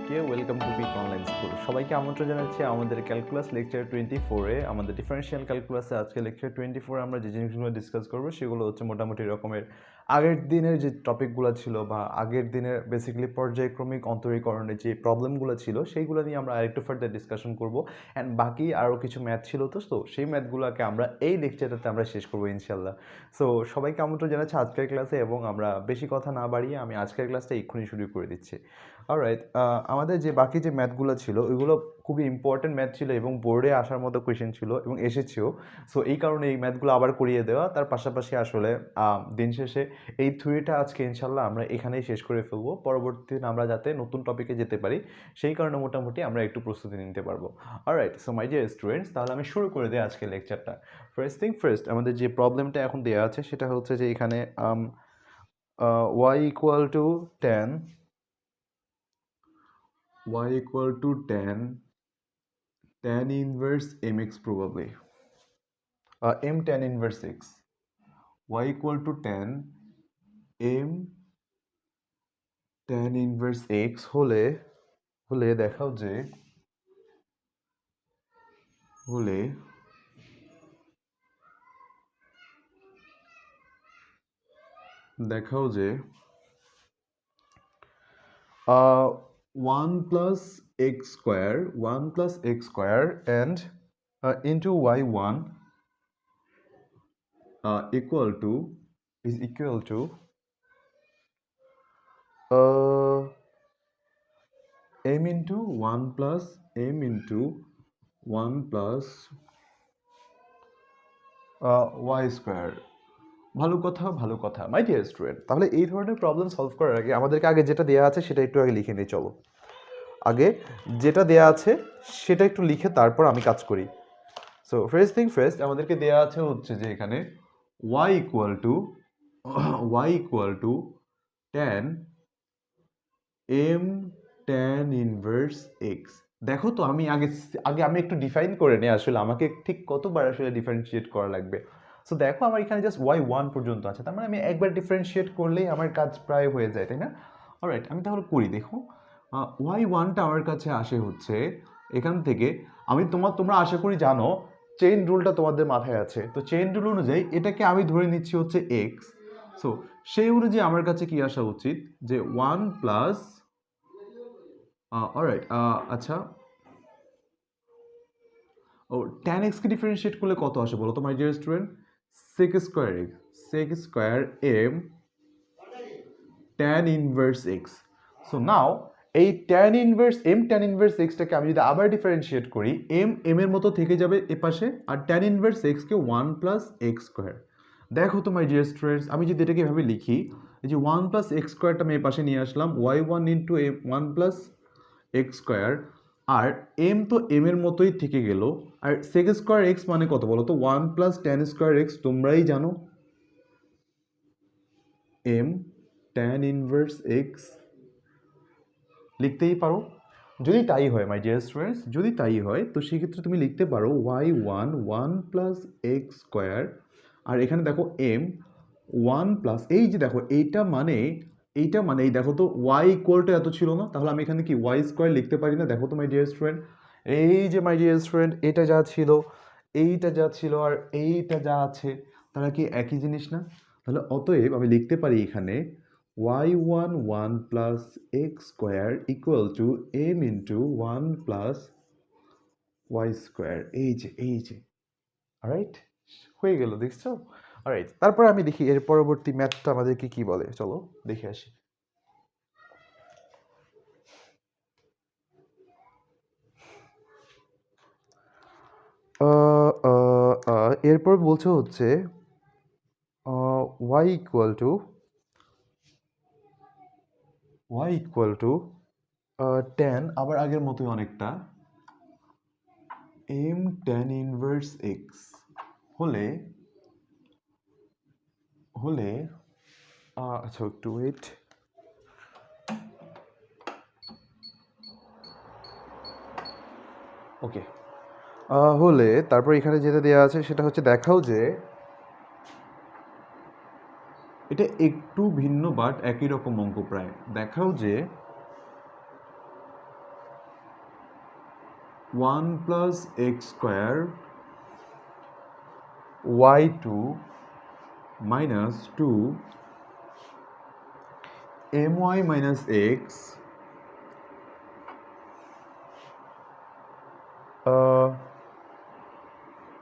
সবাইকে welcome to Peak Online School. সবাইকে আমন্ত্রণ জানাচ্ছি আমাদের ক্যালকুলাস লেকচার 24-এ। আমাদের ডিফারেনশিয়াল ক্যালকুলাসে আজকে লেকচার 24 আমরা যে জিনিসগুলো ডিসকাস করবো সেগুলো হচ্ছে মোটামুটি রকমের আগের দিনের যে টপিকগুলো ছিল বা আগের দিনের বেসিক্যালি পর্যায়ক্রমিক অন্তরীকরণের যে প্রবলেমগুলো ছিল সেইগুলো নিয়ে আমরা আরেকটু ফার্দার ডিসকাশন করবো। অ্যান্ড বাকি আরও কিছু ম্যাথ ছিল তো সেই ম্যাথগুলোকে আমরা এই লেকচারটাতে আমরা শেষ করবো ইনশাল্লাহ। সো সবাইকে আমন্ত্রণ জানাচ্ছি আজকের ক্লাসে, এবং আমরা বেশি কথা না বাড়িয়ে আমি আজকের ক্লাসটা এক্ষুনি শুরু করে দিচ্ছি। অলরাইট, আমাদের যে বাকি যে ম্যাথগুলো ছিল ওইগুলো খুবই ইম্পর্টেন্ট ম্যাথ ছিল এবং বোর্ডে আসার মতো কোয়েশ্চেন ছিল এবং এসেছেও। সো এই কারণে এই ম্যাথগুলো আবার করিয়ে দেওয়া, তার পাশাপাশি আসলে দিন শেষে এই থিওরিটা আজকে ইনশাল্লাহ আমরা এখানেই শেষ করে ফেলবো, পরবর্তীতে আমরা যাতে নতুন টপিকে যেতে পারি সেই কারণে মোটামুটি আমরা একটু প্রস্তুতি নিতে পারবো। Alright, so my dear students, তাহলে আমি শুরু করে দিই আজকে লেকচারটা। ফার্স্ট থিং ফার্স্ট, আমাদের যে প্রবলেমটা এখন দেওয়া আছে সেটা হচ্ছে যে এখানে y equal two 10, y equal to tan inverse mx probably, m tan inverse x, y equal to m tan inverse x হলে হলে দেখাও যে হলে দেখাও যে 1 plus x square and into y1 is equal to m into 1 plus m into 1 plus y square. ভালো কথা মাই dear student. তাহলে এই ধরনের প্রবলেম সলভ করার আগে আমাদেরকে আগে যেটা দেওয়া আছে সেটা একটু আগে লিখে নিই। চলো আগে যেটা দেওয়া আছে সেটা একটু লিখে তারপর আমি কাজ করি। সো ফার্স্ট থিং ফার্স্ট, আমাদেরকে দেওয়া আছে হচ্ছে যে এখানে y equal to tan m tan inverse x। দেখো তো আমি আগে আগে আমি একটু ডিফাইন করে নিই আসলে আমাকে ঠিক কতবার আসলে ডিফারেন্সিয়েট করা লাগবে। সো দেখো আমার এখানে জাস্ট y1 পর্যন্ত আছে, তার মানে আমি একবার ডিফারেন্সিয়েট করলেই আমার কাজ প্রায় হয়ে যায়, তাই না? অলরাইট, আমি তাহলে করি। দেখো y1টা আমার কাছে আসে হচ্ছে এখান থেকে, তোমরা আশা করি জানো চেইন রুলটা তোমাদের মাথায় আছে। তো চেইন রুল অনুযায়ী এটাকে আমি ধরে নিচ্ছি হচ্ছে x। সো সেই অনুযায়ী আমার কাছে কি আসা উচিত যে 1 প্লাস অলরাইট, আচ্ছা, ও tan x কে ডিফারেন্সিয়েট করলে কত আসে বলো তো মাই dear student? sec square m tan inverse x। So now এই tan ইনভার্স x টাকে আমি যদি আবার ডিফারেন্সিয়েট করি, m এর মতো থেকে যাবে এপাশে, আর tan ইনভার্স x কে 1 প্লাস x স্কয়ার। দেখো তো মাই ডিয়ার স্টুডেন্টস, আমি যদি এটাকে এভাবে লিখি, এই যে 1 প্লাস x স্কয়ারটা আমি এপাশে নিয়ে আসলাম, y1 into 1 plus x square, আর m তো m এর মতোই থেকে গেল, আর sec স্কয়ার x মানে কত বলো তো? 1 প্লাস tan স্কয়ার x, তোমরাই জানো m tan ইনভার্স x লিখতেই পারো। যদি তাই হয় মাই ডিয়ার স্টুডেন্টস, যদি তাই হয় তো সেক্ষেত্রে তুমি লিখতে পারো y1 1 প্লাস x স্কয়ার, আর এখানে দেখো m 1 প্লাস, এই যে দেখো এইটা মানে এই দেখো তো y ইকুয়াল টু এত ছিল না, তাহলে আমি এখানে কি y স্কয়ার লিখতে পারি না? দেখো তো মাই ডিয়ার স্টুডেন্ট, এই যে মাই ডিয়ার স্টুডেন্ট, এটা যা ছিল এইটা যা ছিল আর এইটা যা আছে তারা কি একই জিনিস না? তাহলে অতএব আমি লিখতে পারি এখানে y1 1 plus x square equal to m into 1 plus y square। এই যে রাইট, হয়ে গেল, দেখছো? অলরাইট, তারপর আমি দেখি এর পরবর্তী ম্যাথটা আমাদেরকে কি বলে, চলো দেখে আসি। এরপর বলছে হচ্ছে y equal to tan, আবার আগের মতোই অনেকটা, m tan ইনভার্স x হলে আচ্ছা একটু ওয়েট, ওকে, হলে তারপর এখানে যেটা দেওয়া আছে সেটা হচ্ছে দেখাও যে এটা একটু ভিন্ন বাট একই রকম অঙ্ক প্রায়। দেখাও যে 1 plus x square y2 minus 2 my minus x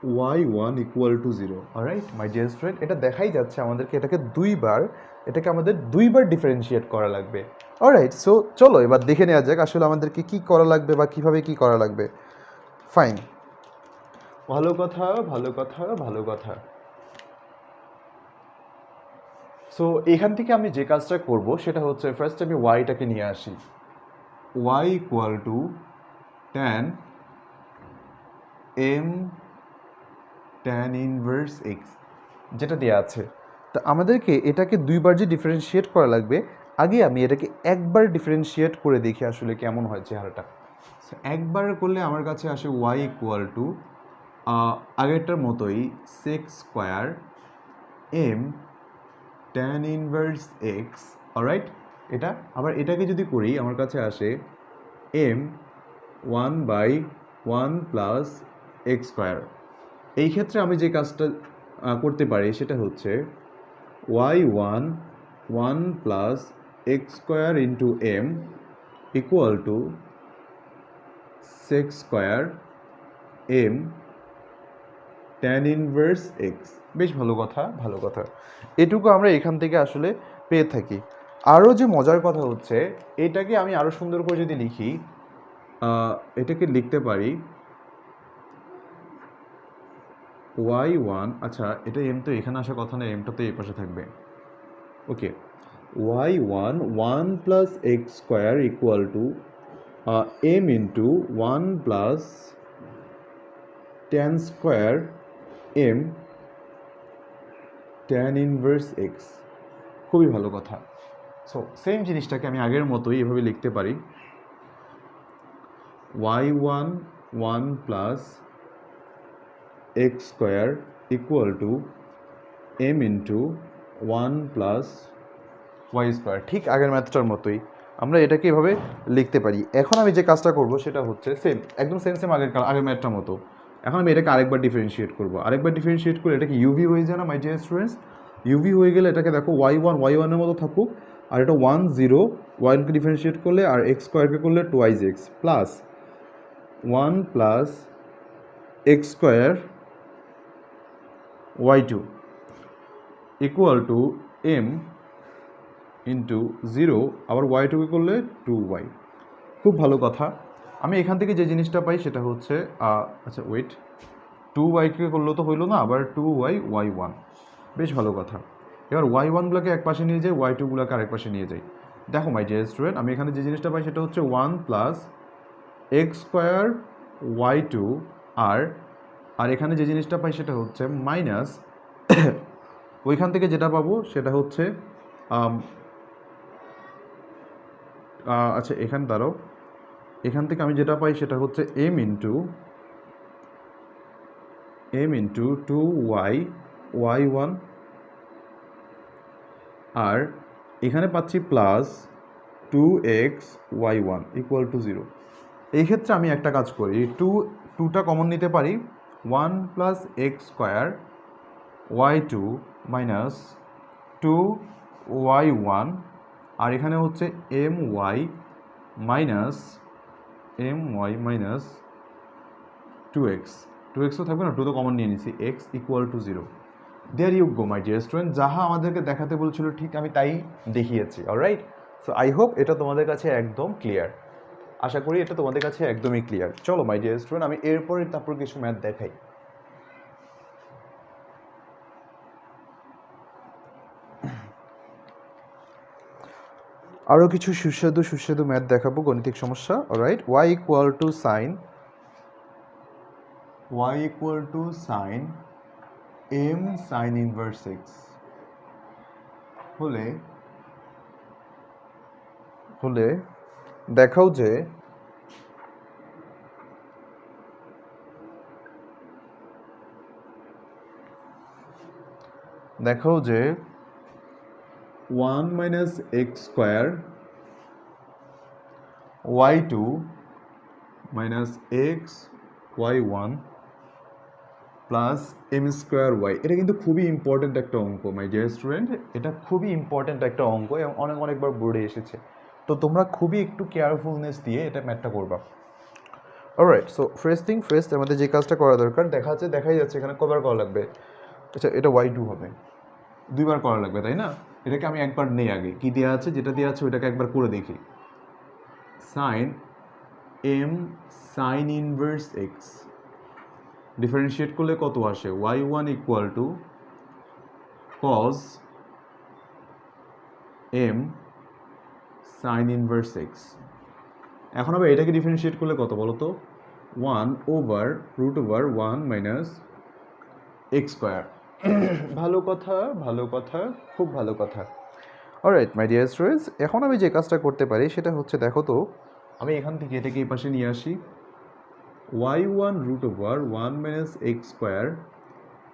y1 equal to 0. Alright my dear student, এটা দেখাই যাচ্ছে আমাদেরকে এটাকে আমাদের দুইবার ডিফারেন্সিয়েট করা লাগবে। অলরাইট, সো চলো এবার দেখে নেওয়া যাক আসলে আমাদেরকে কি করা লাগবে বা কিভাবে কি করা লাগবে। ফাইন, ভালো কথা ভালো কথা ভালো কথা। সো এখান থেকে আমি যে কাজটা করব সেটা হচ্ছে ফার্স্ট আমি ওয়াইটাকে নিয়ে আসি। y equal to tan m tan inverse x যেটা দেওয়া আছে। তা আমাদেরকে এটাকে দুইবার যে ডিফারেন্সিয়েট করা লাগবে, আগে আমি এটাকে একবার ডিফারেন্সিয়েট করে দেখি আসলে কেমন হয় চেহারাটা। একবার করলে আমার কাছে আসে y ইকুয়াল টু আগেরটার মতোই sec square m tan inverse x। Alright, এটা আবার এটাকে যদি করি আমার কাছে আসে m 1/1 প্লাস এক্স স্কোয়ার। এই ক্ষেত্রে আমি যে কাজটা করতে পারি সেটা হচ্ছে y1 1 plus x square into m equal to sec square m tan inverse x। বেশ ভালো কথা ভালো কথা, এটুকু আমরা এখান থেকে আসলে পেয়ে থাকি। আরও যে মজার কথা হচ্ছে, এটাকে আমি আরও সুন্দর করে যদি লিখি, এটাকে লিখতে পারি y1, আচ্ছা এটা m তো এখানে আসার কথা না, mটা তো এই পাশে থাকবে। ওকে, y1 1 plus x square equal to m into 1 plus tan square m tan inverse x। খুবই ভালো কথা। সো সেম জিনিসটাকে আমি আগের মতোই এভাবে লিখতে পারি y1 1 plus x square equal to m into 1 plus y square. ঠিক আগের ম্যাথটার মতোই আমরা এটাকে এভাবে লিখতে পারি। এখন আমি যে কাজটা করব সেটা হচ্ছে একদম সেম আগের ম্যাথটার মতো। এখন আমি এটাকে আরেকবার ডিফারেন্সিয়েট করবো। আরেকবার ডিফারেন্সিয়েট করে এটাকে ইউভি হয়ে যায় না মাই ডিয়ার স্টুডেন্টস? ইউভি হয়ে গেলে এটাকে দেখো y1 মতো থাকুক, আর এটা 1 0 ওয়াইকে ডিফারেন্সিয়েট করলে আর এক্স স্কোয়ারকে করলে 2x plus 1 plus x square y2 equal to m into 0 আবার y2কে করলে 2y। খুব ভালো কথা। আমি এখান থেকে যে জিনিসটা পাই সেটা হচ্ছে আচ্ছা ওয়েট, 2yকে করলেও তো হইলো না, আবার 2y y1। বেশ ভালো কথা। এবার y1গুলোকে এক পাশে নিয়ে যাই, y2গুলোকে আরেক পাশে নিয়ে যাই। দেখো মাই ডিয়ার স্টুডেন্ট, আমি এখানে যে জিনিসটা পাই সেটা হচ্ছে 1 প্লাস এক্স স্কোয়ার y2 আর এখানে যে জিনিসটা পাই সেটা হচ্ছে মাইনাস ওইখান থেকে যেটা পাবো সেটা হচ্ছে আচ্ছা এখানে দাঁড়াও, এখান থেকে আমি যেটা পাই সেটা হচ্ছে m ইন্টু 2y y1 আর এখানে পাচ্ছি plus 2x y1 equal to 0। এই ক্ষেত্রে আমি একটা কাজ করি, টুটা কমন নিতে পারি, 1 plus x square y2 minus 2y1 আর এখানে হচ্ছে my মাইনাস 2x তো থাকবে না, 2 তো কমন নিয়ে নিছি, x equal to 0। There you go my dear student, যাহা আমাদেরকে দেখাতে বলছিল ঠিক আমি তাই দেখিয়েছি। অলরাইট, সো আই হোপ এটা তোমাদের কাছে একদম ক্লিয়ার। আশা করি এটা তোমাদের কাছে একদমই ক্লিয়ার। চলো মাই ডিয়ার স্টুডেন্ট, আমি তারপর কিছু ম্যাথ দেখাই। আরও কিছু সুস্বাদু ম্যাথ দেখাবো, গণিতিক সমস্যা। Alright, y equal to sine m sine inverse x হলে দেখাও যে দেখাও যে 1 - x² y2 minus x y one plus m square y. এটা কিন্তু খুবই ইম্পর্ট্যান্ট একটা অঙ্ক মাই ডিয়ার স্টুডেন্ট, এটা খুবই ইম্পর্ট্যান্ট একটা অঙ্ক এবং অনেকবার বোর্ডে এসেছে। তো তোমরা খুবই একটু কেয়ারফুলনেস দিয়ে এটা ম্যাথটা করবা। Alright, so first thing first আমাদের যে কাজটা করা দরকার, দেখাই যাচ্ছে এখানে কবার করা লাগবে। আচ্ছা, এটা ওয়াই টু হবে, দুইবার করা লাগবে তাই না? এটাকে আমি একবার নেই আগে, কি দেওয়া আছে, যেটা দেওয়া আছে ওইটাকে একবার করে দেখি। Sine m sine inverse x differentiate করলে কত আসে, y one equal to cos m sine inverse x. এখন আবার এটাকে ডিফারেন্সিয়েট করলে কত বলো তো, 1/√1 মাইনাস এক্স স্কোয়ার। ভালো কথা, খুব ভালো কথা। অলরাইট মাই ডিয়ার স্টুডেন্টস, এখন আমি যে কাজটা করতে পারি সেটা হচ্ছে, দেখো তো আমি এখান থেকে এটাকে এই পাশে নিয়ে আসি, y1√1 মাইনাস এক্স স্কোয়ার,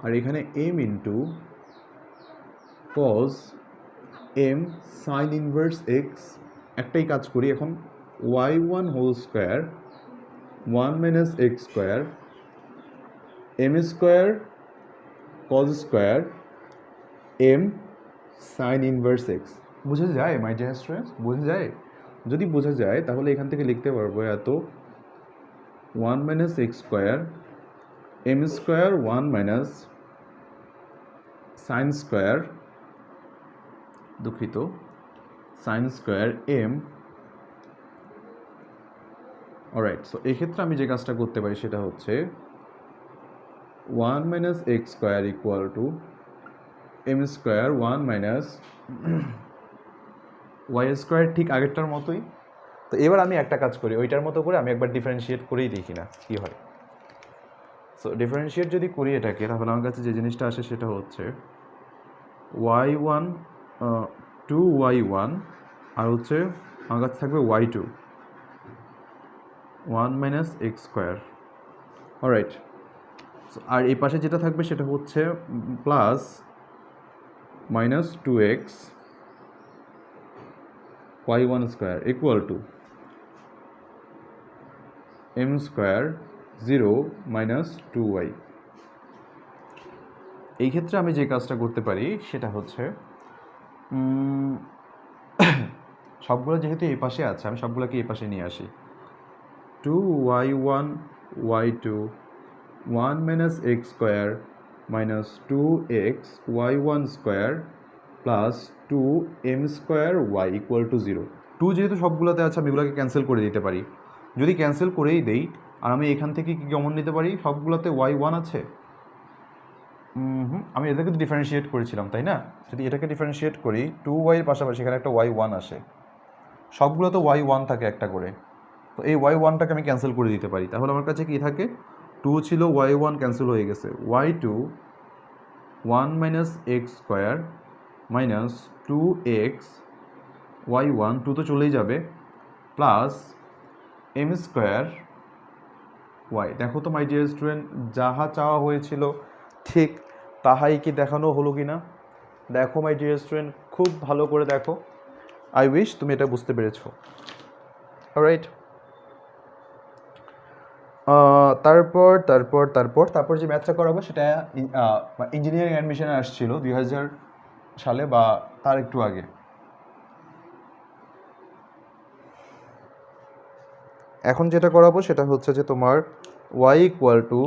আর এখানে m into cos m sine inverse x. একটাই কাজ করি এখন, y1 whole square 1 minus x square m square cos square m sine inverse x. বোঝা যায় মাই ডিয়ার স্টুডেন্টস, বোঝা যায়? যদি বোঝা যায় তাহলে এখান থেকে লিখতে পারবো এত 1 minus x square m square 1 minus sine square, দুঃখিত, sine square m. Alright, so এক্ষেত্রে আমি যে কাজটা করতে পারি সেটা হচ্ছে 1 minus x square equal to m square 1 minus y square, ঠিক আগেরটার মতোই। তো এবার আমি একটা কাজ করি, ওইটার মতো করে আমি একবার ডিফারেন্সিয়েট করেই দেখি না কী হয়। সো ডিফারেন্সিয়েট যদি করি এটাকে, তাহলে আমার কাছে যে জিনিসটা আসে সেটা হচ্ছে y1 2y1 আর হচ্ছে আমার কাছে থাকবে y2 1 minus x square. Alright, আর এই পাশে যেটা থাকবে সেটা হচ্ছে plus minus 2x y1 square equal to m square 0 minus 2y। এই ক্ষেত্রে আমি যে কাজটা করতে পারি সেটা হচ্ছে, সবগুলো যেহেতু এই পাশে আছে আমি সবগুলোকে এই পাশে নিয়ে আসি, 2y1 y2 1 minus x square minus 2x y1 square plus 2 m square y equal to 0। 2 যেহেতু সবগুলোতে আছে আমি এগুলোকে ক্যান্সেল করে দিতে পারি। যদি ক্যান্সেল করেই দেই, আর আমি এখান থেকে কি কমন নিতে পারি, সবগুলোতে y1 আছে, আমি এটাকে তো ডিফারেন্সিয়েট করেছিলাম তাই না? যদি এটাকে ডিফারেন্সিয়েট করি 2y এর পাশাপাশি এখানে একটা y1 আসে, সবগুলো তো y1 থাকে একটা করে, তো এই y1টাকে আমি ক্যান্সেল করে দিতে পারি। তাহলে আমার কাছে কি থাকে, 2 ছিল y1 ক্যান্সেল হয়ে গেছে, y2 1 minus x square minus 2x y1 2 তো চলেই যাবে প্লাস এম স্কোয়ার ওয়াই। দেখো তো মাই ডিয়ার স্টুডেন্ট, যাহা চাওয়া হয়েছিল ঠিক তাহাই কি দেখানো হলো কি না? দেখো মাই ডিয়ার স্টুডেন্ট, খুব ভালো করে দেখো, আই উইশ তুমি এটা বুঝতে পেরেছো। অলরাইট, তারপর যে ম্যাথটা করাবো সেটা ইঞ্জিনিয়ারিং অ্যাডমিশনে আসছিল 2000 সালে বা তার একটু আগে। এখন যেটা করাবো সেটা হচ্ছে যে তোমার y equal two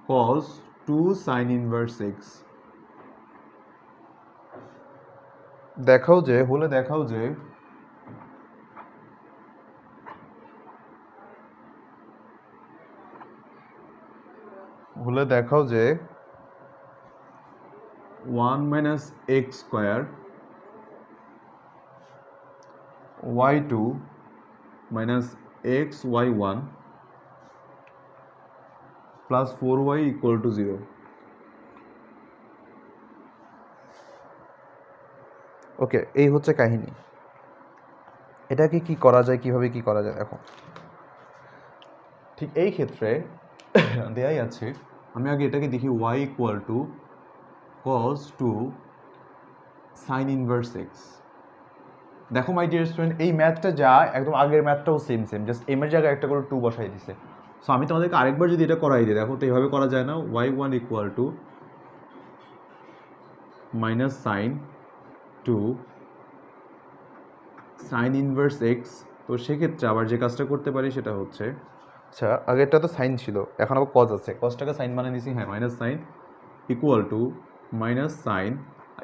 cos 2 sin inverse x। দেখাও যে দেখাও যে 1 minus x square y2 minus x y1 plus 4y equal to 0। ওকে, এই হচ্ছে কাহিনী। এটাকে কি করা যায়, কিভাবে কি করা যায় দেখো। ঠিক এই ক্ষেত্রে দেয়াই আছে, আমি আগে এটাকে দেখি y equal two cos 2 sin inverse x। দেখো মাই ডিয়ার স্টুডেন্ট, এই ম্যাথটা যা একদম আগের ম্যাথটাও সেম সেম, জাস্ট এমের জায়গায় একটা করে 2 বসাই দিছে। সো আমি তোমাদেরকে আরেকবার যদি এটা করাই দিই, দেখো তো এইভাবে করা যায় না, y1 equal to minus sign 2 sine inverse x. তো সেক্ষেত্রে আবার যে কাজটা করতে পারি সেটা হচ্ছে, আচ্ছা আগেরটা তো সাইন ছিল, এখন আবার কজ আছে, কজটাকে সাইন মানে দিছি, হ্যাঁ minus sine equal to minus sign,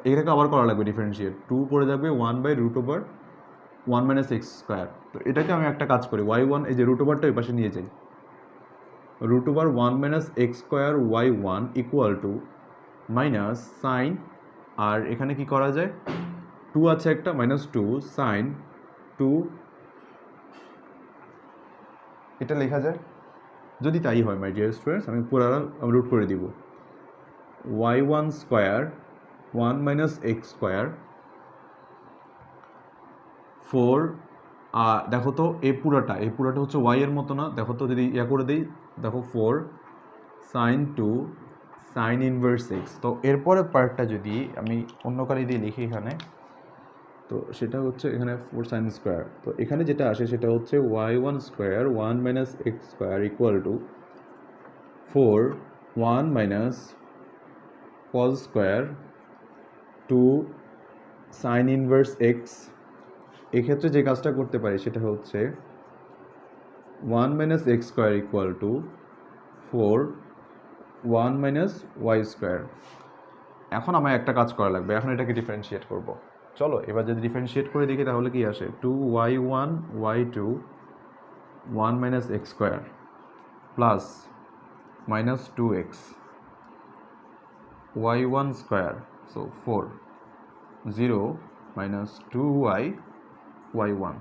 এটাকে আবার করা লাগবে ডিফারেন্সিয়েট, 2 পড়ে যাবে 1/√1 মাইনাস এক্স স্কোয়ার। তো এটাকে আমি একটা কাজ করি, y1 এই যে রুট ওভারটা ওই পাশে নিয়ে যাই, √1 minus x square y1 equal to minus sine, আর এখানে কি করা যায়, 2 আছে একটা, -2 সাইন 2, এটা লেখা যায়। যদি তাই হয় মাই ডিয়ার স্টুডেন্টস, আমি পুরো রুট করে দিব, y1 square 1 minus x square 4, দেখো তো এই পুরাটা হচ্ছে y এর মতো না, দেখো তো যদি ইয়া করে দিই, দেখো 4 সাইন 2 সাইন ইনভার্স এক্স। তো এরপরের পার্টটা যদি আমি অন্য কালি দিয়ে লিখি এখানে, তো সেটা হচ্ছে এখানে 4 সাইন স্কোয়ার, তো এখানে যেটা আসে সেটা হচ্ছে y1 square 1 minus x square equal to 4 1 minus cos square 2 sine inverse x. এক্ষেত্রে যে কাজটা করতে পারি সেটা হচ্ছে 1 minus x square equal to 4 1 minus y square. এখন আমার একটা কাজ করা লাগবে, এখন এটাকে ডিফারেন্সিয়েট করব। চলো এবার যদি ডিফারেন্সিয়েট করে দেখি তাহলে কি আসে, 2y1 y2 1 minus x square plus minus 2x y1 square, so 4 0 minus 2y y1।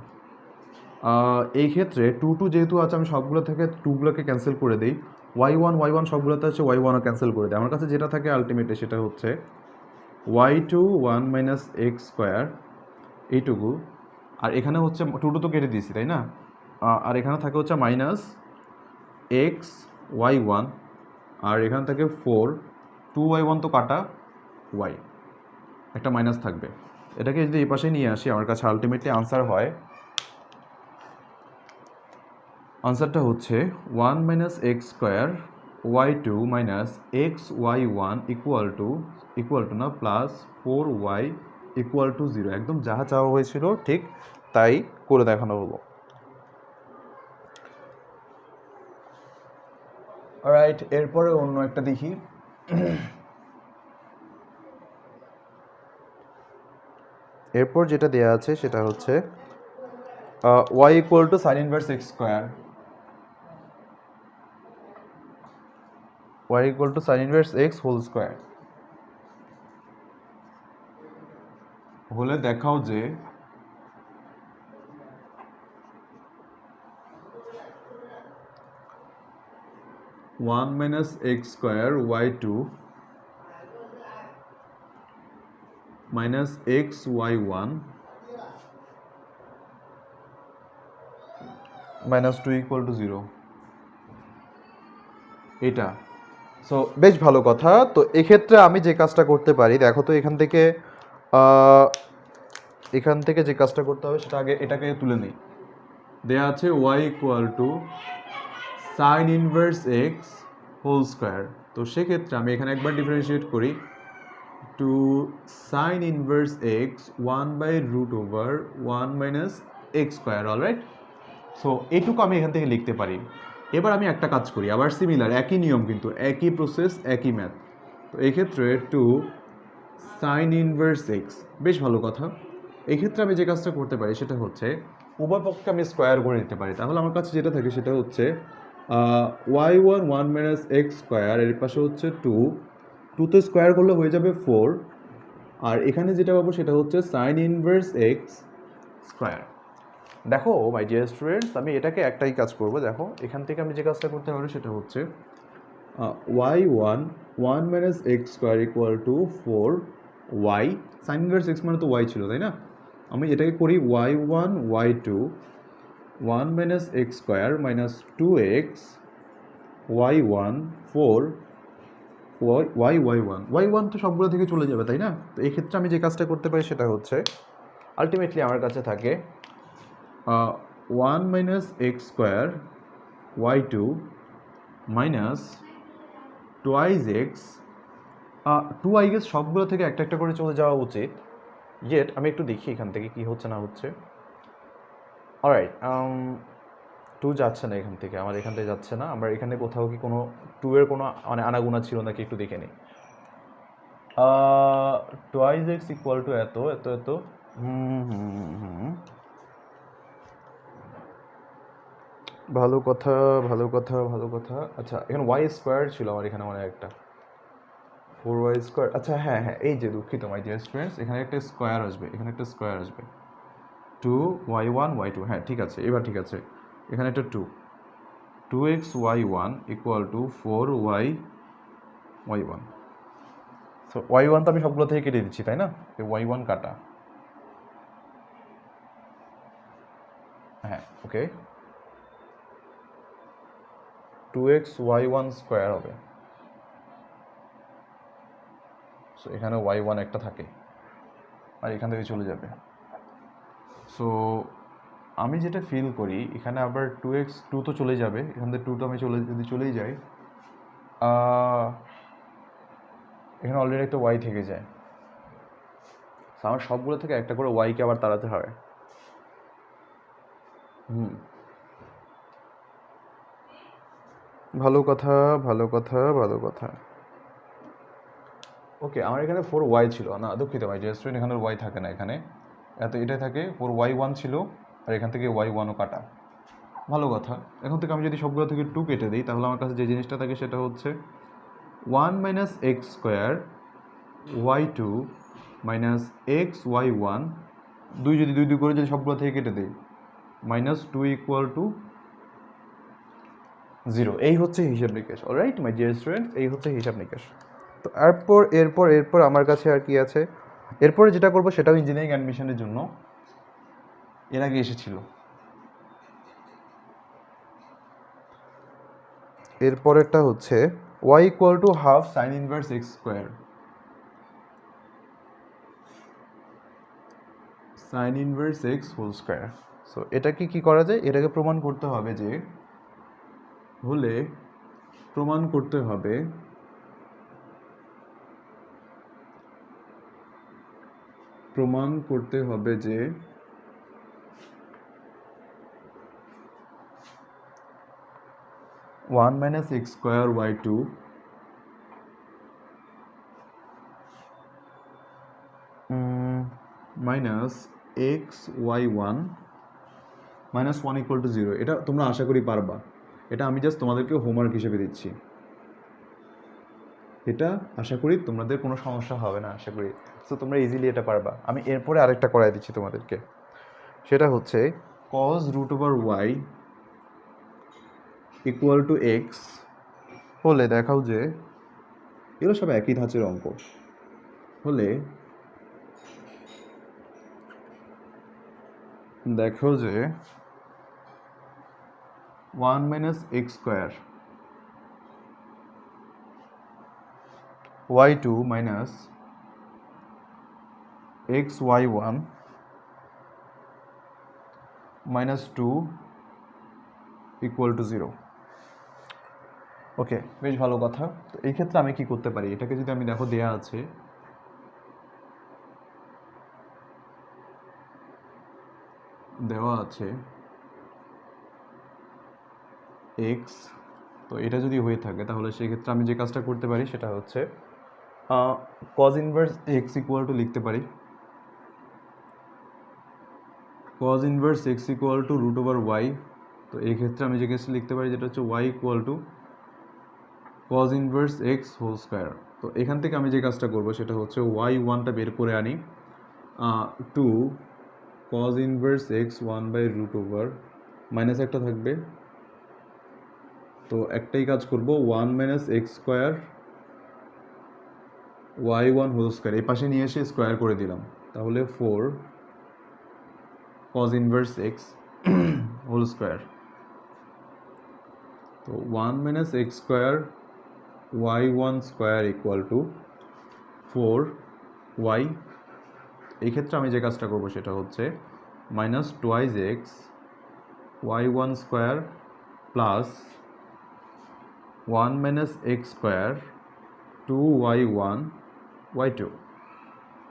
এই ক্ষেত্রে 2 যেহেতু আছে, আমি সবগুলো থেকে 2গুলোকে ক্যান্সেল করে দিই, y1 সবগুলোতে আছে, y1ও ক্যান্সেল করে দিই, আমার কাছে যেটা থাকে আলটিমেটলি সেটা হচ্ছে y2 1 মাইনাস এক্স স্কোয়ার এইটুকু, আর এখানে হচ্ছে 2 তো কেটে দিয়েছি তাই না, আর এখানে থাকে হচ্ছে মাইনাস এক্স y1, আর এখানে থাকে 4 2y1 তো কাটা y, একটা মাইনাস থাকবে। এটাকে যদি এই পাশে নিয়ে আসি, আমার কাছে আলটিমেটলি আনসার হয়, আনসারটা হচ্ছে 1 minus x square y2 minus x y1 equal two না প্লাস 4y ইকুয়াল টু 0। একদম যাহা চাওয়া হয়েছিল ঠিক তাই করে দেখানো হলো। অলরাইট, এরপরে অন্য একটা দেখি। এরপর যেটা দেয়া আছে সেটা হচ্ছে y equal to sine inverse x square, y equal to sine inverse x whole square হলে দেখাও যে one minus x square y2 minus x y1 minus 2 equal to 0, এটা। সো বেশ ভালো কথা। তো এক্ষেত্রে আমি যে কাজটা করতে পারি, দেখো তো এখান থেকে যে কাজটা করতে হবে সেটা আগে এটাকে তুলে নিই। দেয়া আছে y equal to sine inverse x whole square. তো সেক্ষেত্রে আমি এখানে একবার ডিফারেন্সিয়েট করি, two sine inverse x 1/√1 minus x square, alright. So এইটুকু আমি এখান থেকে লিখতে পারি। এবার আমি একটা কাজ করি, আবার সিমিলার, একই নিয়ম কিন্তু, একই প্রসেস, একই ম্যাথ। তো এক্ষেত্রে টু সাইন ইনভার্স এক্স, বেশ ভালো কথা। এক্ষেত্রে আমি যে কাজটা করতে পারি সেটা হচ্ছে উভয় পক্ষকে আমি স্কোয়ার করে দিতে পারি। তাহলে আমার কাছে যেটা থাকে সেটা হচ্ছে y1 1 মাইনাস এক্স স্কোয়ার, এর পাশে হচ্ছে 2 তো স্কোয়ার করলে হয়ে যাবে 4, আর এখানে যেটা পাবো সেটা হচ্ছে সাইন ইনভার্স এক্স স্কোয়ার। দেখো মাই ডিয়ার স্টুডেন্টস, আমি এটাকে একটাই কাজ করব। দেখো এখান থেকে আমি যে কাজটা করতে পারি সেটা হচ্ছে y1 1 minus x square equal to 4y, sign inverse x মানে তো y ছিল তাই না, আমি এটাকে করি y1 y2 1 minus x square minus 2x y1 4 y1 তো সবগুলো থেকে চলে যাবে তাই না। তো এই ক্ষেত্রে আমি যে কাজটা করতে পারি সেটা হচ্ছে আলটিমেটলি আমার কাছে থাকে 1 minus x square y two minus twice x two I guess সবগুলো থেকে একটা একটা করে চলে যাওয়া উচিত, ইয়েট আমি একটু দেখি এখান থেকে কি হচ্ছে না হচ্ছে। অলরাইট, টু যাচ্ছে না এখান থেকে, আমার এখান থেকে যাচ্ছে না। আমার এখানে কোথাও কি কোনো টু এর কোনো মানে আনাগুনা ছিল নাকি একটু দেখে নিই। টোয়াইজ এক্স ইকুয়াল টু এত এত এত ভালো কথা ভালো কথা ভালো কথা। আচ্ছা এখানে ওয়াই স্কোয়ার ছিল আমার এখানে মানে একটা 4y স্কোয়ার। আচ্ছা হ্যাঁ হ্যাঁ, এই যে দুঃখিত মাই ডিয়ার স্টুডেন্টস, এখানে একটা স্কোয়ার আসবে, এখানে একটা স্কোয়ার আসবে 2y1 y2, হ্যাঁ ঠিক আছে, এবার ঠিক আছে। এখানে একটা 2x y1 equal to 4y y1। So y1 তো আমি সবগুলো থেকে কেটে দিচ্ছি তাই না, এই y1 কাটা, হ্যাঁ ওকে, 2x y1 স্কোয়ার হবে। সো এখানে y1 একটা থাকে আর এখান থেকে চলে যাবে। সো আমি যেটা ফিল করি এখানে আবার 2x 2 তো চলে যাবে, এখান থেকে 2 তো আমি যদি চলেই যাই, এখানে অলরেডি একটা y থেকে যায়। সো আমার সবগুলো থেকে একটা করে y কে আবার তাড়াতে হয়। ভালো কথা ভালো কথা ভালো কথা। ওকে, আমার এখানে 4y ছিল না, দুঃখিত ভাই ডিয়ার স্টুডেন্ট, এখানে y থাকে না, এখানে এটাই থাকে 4y1 ছিল আর এখান থেকে y1ও কাটা। ভালো কথা, এখন থেকে আমি যদি সবগুলো থেকে 2 কেটে দিই তাহলে আমার কাছে যে জিনিসটা থাকে সেটা হচ্ছে 1 minus x square y2 minus x y1, দুই যদি দুই দুই করে যদি সবগুলো থেকে কেটে দিই মাইনাস 2 ইকুয়াল টু 0। এই হচ্ছে হিসাব নিকেশ। অলরাইট মাই ডিয়ার স্টুডেন্টস, এই হচ্ছে হিসাব নিকেশ। তো এরপর আমার কাছে আর কি আছে, এরপরে যেটা করবো সেটাও ইঞ্জিনিয়ারিং অ্যাডমিশনের জন্য এর আগে এসেছিল। এরপরেরটা হচ্ছে y equal to half sine inverse x square, sine inverse x whole square. So এটাকে কি করা যায়, এটাকে প্রমাণ করতে হবে যে প্রমাণ করতে হবে যে 1 minus x square y2 minus x y1 minus 1 equal to 0। এটা তোমরা আশা করি পারবা, এটা আমি জাস্ট তোমাদেরকে হোমওয়ার্ক হিসেবে দিচ্ছি। এটা আশা করি তোমাদের কোনো সমস্যা হবে না, আশা করি। সো তোমরা ইজিলি এটা পারবা। আমি এরপরে আরেকটা করাই দিচ্ছি তোমাদেরকে, সেটা হচ্ছে cos root over y equal to x হলে দেখাও যে, এগুলো সব একই ধাঁচের অঙ্ক, হলে দেখো যে 1 minus x square y2 minus x y1 minus 2 equal to 0। ওকে, বেশ ভালো কথা। তো এই ক্ষেত্রে আমি কি করতে পারি, এটাকে যদি আমি দেখো দেয়া আছে এক্স, তো এটা যদি হয়ে থাকে তাহলে সেক্ষেত্রে আমি যে কাজটা করতে পারি সেটা হচ্ছে cos inverse x equal to লিখতে পারি cos inverse x equal to root over y. তো এই ক্ষেত্রে আমি যে কেসটা লিখতে পারি যেটা হচ্ছে y equal to cos inverse x whole square. তো এখান থেকে আমি যে কাজটা করবো সেটা হচ্ছে ওয়াই ওয়ানটা বের করে আনি, 2 cos inverse x 1 by root over, minus একটা থাকবে, তো একটাই কাজ করব 1 minus x square y1 whole square, এই পাশে নিয়ে এসে স্কোয়ার করে দিলাম, তাহলে 4 cos inverse x whole square. তো 1 minus x square y1 square equal to 4y, এই ক্ষেত্রে আমি যে কাজটা করব সেটা হচ্ছে minus twice x y one square plus one minus x square two y one y two.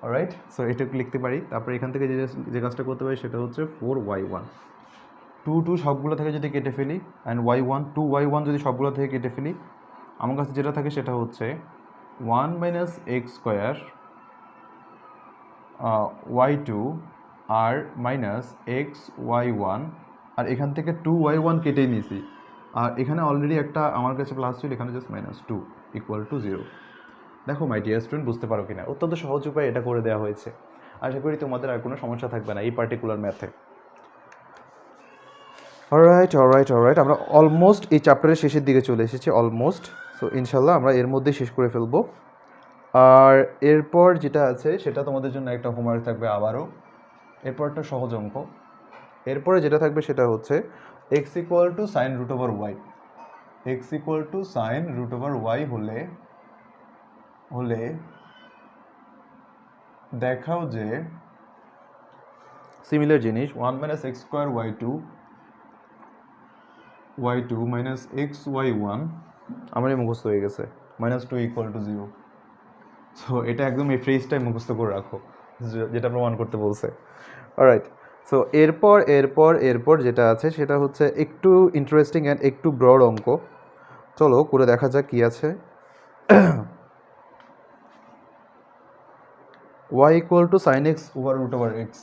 Alright, so এটুকু লিখতে পারি। তারপরে এখান থেকে যে কাজটা করতে পারি সেটা হচ্ছে four y one. Two two সবগুলো থেকে যদি কেটে ফেলি and y one two y one যদি সবগুলো থেকে কেটে ফেলি, আমার কাছে যেটা থাকে সেটা হচ্ছে one minus x square y two আর মাইনাস এক্স ওয়াই ওয়ান, আর এখান থেকে টু ওয়াই ওয়ান কেটেই নিয়েছি, আর এখানে অলরেডি একটা আমার কাছে প্লাস ছিল, এখানে just minus two equal to zero. দেখো মাই ডিয়ার স্টুডেন্ট, বুঝতে পারো কিনা, অত্যন্ত সহজ উপায়ে এটা করে দেওয়া হয়েছে। আশা করি তোমাদের আর কোনো সমস্যা থাকবে না এই পার্টিকুলার ম্যাথে। অলরাইট অলরাইট অলরাইট, আমরা অলমোস্ট এই চ্যাপ্টারের শেষের দিকে চলে এসেছি, অলমোস্ট। সো ইনশাল্লাহ আমরা এর মধ্যেই শেষ করে ফেলবো। আর এরপর যেটা আছে সেটা তোমাদের জন্য একটা হোমওয়ার্ক থাকবে আবারও। এরপর একটা সহজ অঙ্ক। এরপরে যেটা থাকবে সেটা হচ্ছে x equal to sine root over y. X equal to sine root over y হলে দেখাও যে সিমিলার জিনিস one minus x square y two minus x y one, আমারই মুখস্থ হয়ে গেছে, minus two equal to zero. So এটা একদম এই ফ্রেজটাই মুখস্থ করে রাখো যেটা প্রমাণ করতে বলছে। অলরাইট, সো এরপর যেটা আছে সেটা হচ্ছে একটু ইন্টারেস্টিং অ্যান্ড একটু ব্রড অঙ্ক। চলো করে দেখা যাক কি আছে। y equal to sine x over root over x.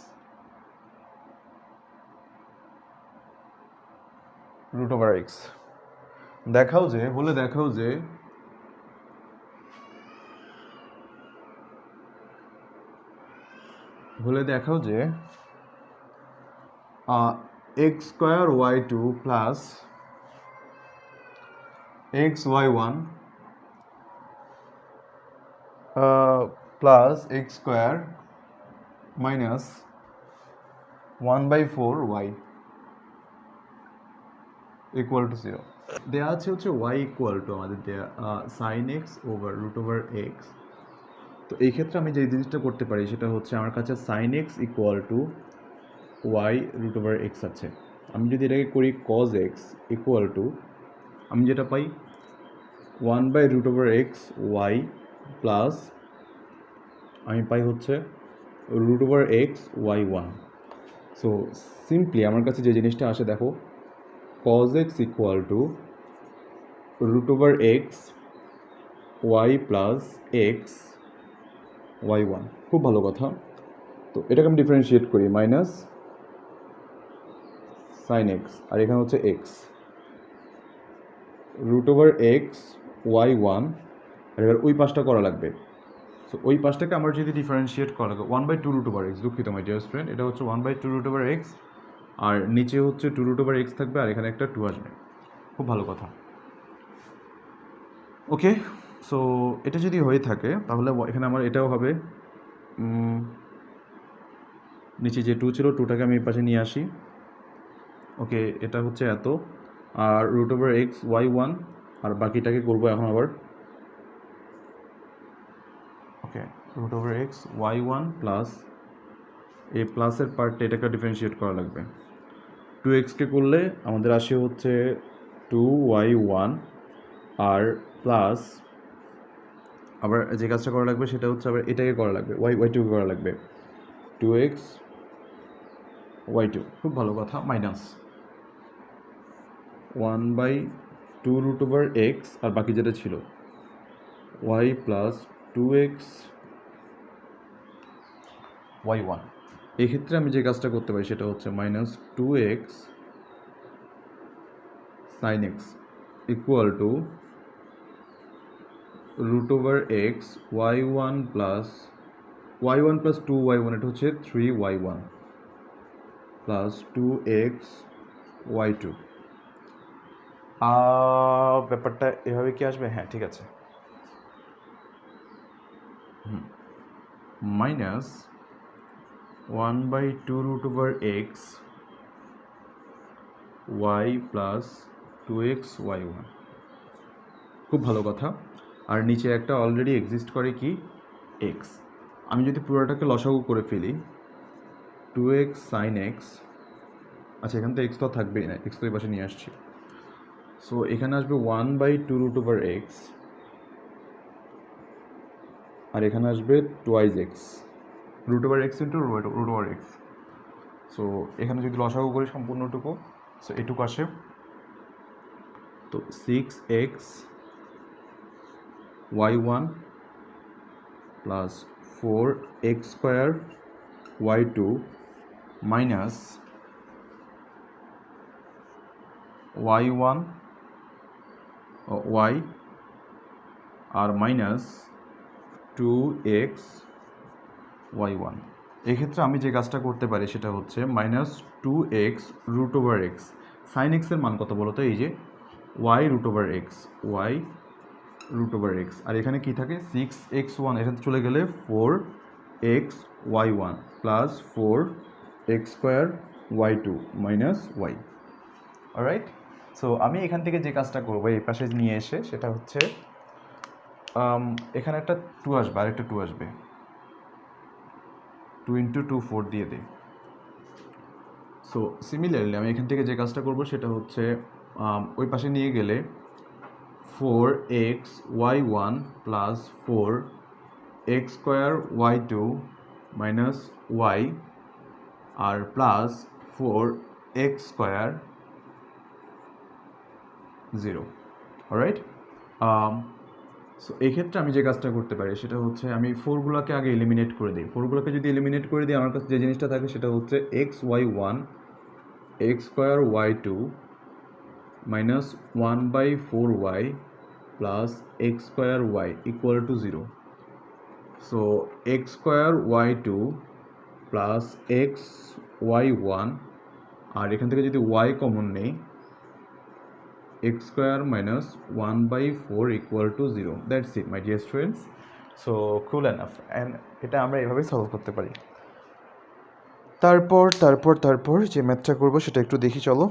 Root over x দেখাও যে x square y two plus x y one plus x square minus one by four y equal to zero. দেওয়া আছে হচ্ছে y equal to আমাদের দেয়া sine x over root over x. তো এই ক্ষেত্রে আমি যে জিনিসটা করতে পারি সেটা হচ্ছে আমার কাছে sine x equal to y root over x আছে। আমি যদি এটাকে করি কজ এক্স ইকুয়াল টু, আমি যেটা পাই one by root over x y plus আমি পাই হচ্ছে root over x y one. So simply আমার কাছে যে জিনিসটা আসে দেখো, cos x equal to root over x y plus x y one. খুব ভালো কথা। তো এটাকে আমি ডিফারেন্সিয়েট করি, মাইনাস সাইন এক্স আর এখানে হচ্ছে x root over x y one, আর এবার ওই পাশটা করা লাগবে। সো ওই পাশটাকে আমার যদি ডিফারেন্সিয়েট করা লাগবে one by two root over x, দুঃখিত মাই ডিয়ার ফ্রেন্ড, এটা হচ্ছে one by two root over x আর নিচে হচ্ছে টু রুট ওভার এক্স থাকবে আর এখানে একটা টু আসবে। খুব ভালো কথা। ওকে, সো এটা যদি হয়ে থাকে তাহলে এখানে আমার এটাও হবে, নিচে যে টু ছিল টুটাকে আমি এই পাশে নিয়ে আসি। ওকে, এটা হচ্ছে এত, আর root over x y one, আর বাকিটাকে করবো এখন আবার। Okay, root over x y one plus এই প্লাসের পার্টটা এটাকে ডিফারেন্সিয়েট করা লাগবে। টু এক্সকে করলে আমাদের আসে হচ্ছে টু ওয়াই ওয়ান আর প্লাস আবার যে কাজটা করা লাগবে সেটা হচ্ছে আবার এটাকে করা লাগবে, ওয়াই টুকে করা লাগবে, টু এক্স ওয়াই টু। খুব ভালো কথা, minus one by two root over x আর বাকি যেটা ছিল y plus two x y one. এক্ষেত্রে আমি যে কাজটা করতে পারি সেটা হচ্ছে minus two x sine x equal to root over x y one plus two y one, এটা হচ্ছে three y one plus two x y two. ব্যাপারটা এভাবে কি আসবে? হ্যাঁ, ঠিক আছে। Minus one by two root over x y plus two x y one. খুব ভালো কথা। আর নিচে একটা অলরেডি এক্সিস্ট করে কি, এক্স। আমি যদি পুরোটাকে লসাগু করে ফেলি 2x sin x, আচ্ছা এখান থেকে এক্স তো থাকবেই না, এক্স তো এই পাশে নিয়ে আসছি, সো এখানে আসবে 1/2√x, আর এখানে আসবে twice x, √x into √x। So এখানে যদি লসাগু করি সম্পূর্ণটুকু, সো এটুকু আসে, তো 6x y1 plus 4x² y2 minus y1 y আর মাইনাস 2x y1। এক্ষেত্রে আমি যে কাজটা করতে পারি সেটা হচ্ছে -2x √x। সাইন এক্সের মান কত বলো তো? এই যে y √x, y √x, আর এখানে কি থাকে 6x1, এখানে চলে গেলে 4x y1 plus 4x² y2 minus y। Alright, so আমি এখান থেকে যে কাজটা করবো এই পাশে নিয়ে এসে সেটা হচ্ছে এখানে একটা 2 আসবে, আরেকটা 2 আসবে, 2 × 2 4 দিয়ে দিই। সো সিমিলারলি আমি এখান থেকে যে কাজটা করবো সেটা হচ্ছে ওই পাশে নিয়ে গেলে 4x y1 plus 4x² y2 minus y আর প্লাস 4x² 0। অলরাইট, সো এই ক্ষেত্রে আমি যে কাজটা করতে পারি সেটা হচ্ছে আমি 4গুলোকে আগে এলিমিনেট করে দিই। 4গুলোকে যদি এলিমিনেট করে দিই আমার কাছে যে জিনিসটা থাকে সেটা হচ্ছে xy1 x² y2 minus 1/4y plus x² y equal to 0। So x² y2 plus xy1, আর এখান থেকে যদি y কমন নেই x² minus 1/4 equal to 0. That's it, my dear students. So cool enough, and এটা আমরা এভাবেই সলভ করতে পারি। তারপর যে ম্যাথটা করব সেটা একটু দেখি, চলো।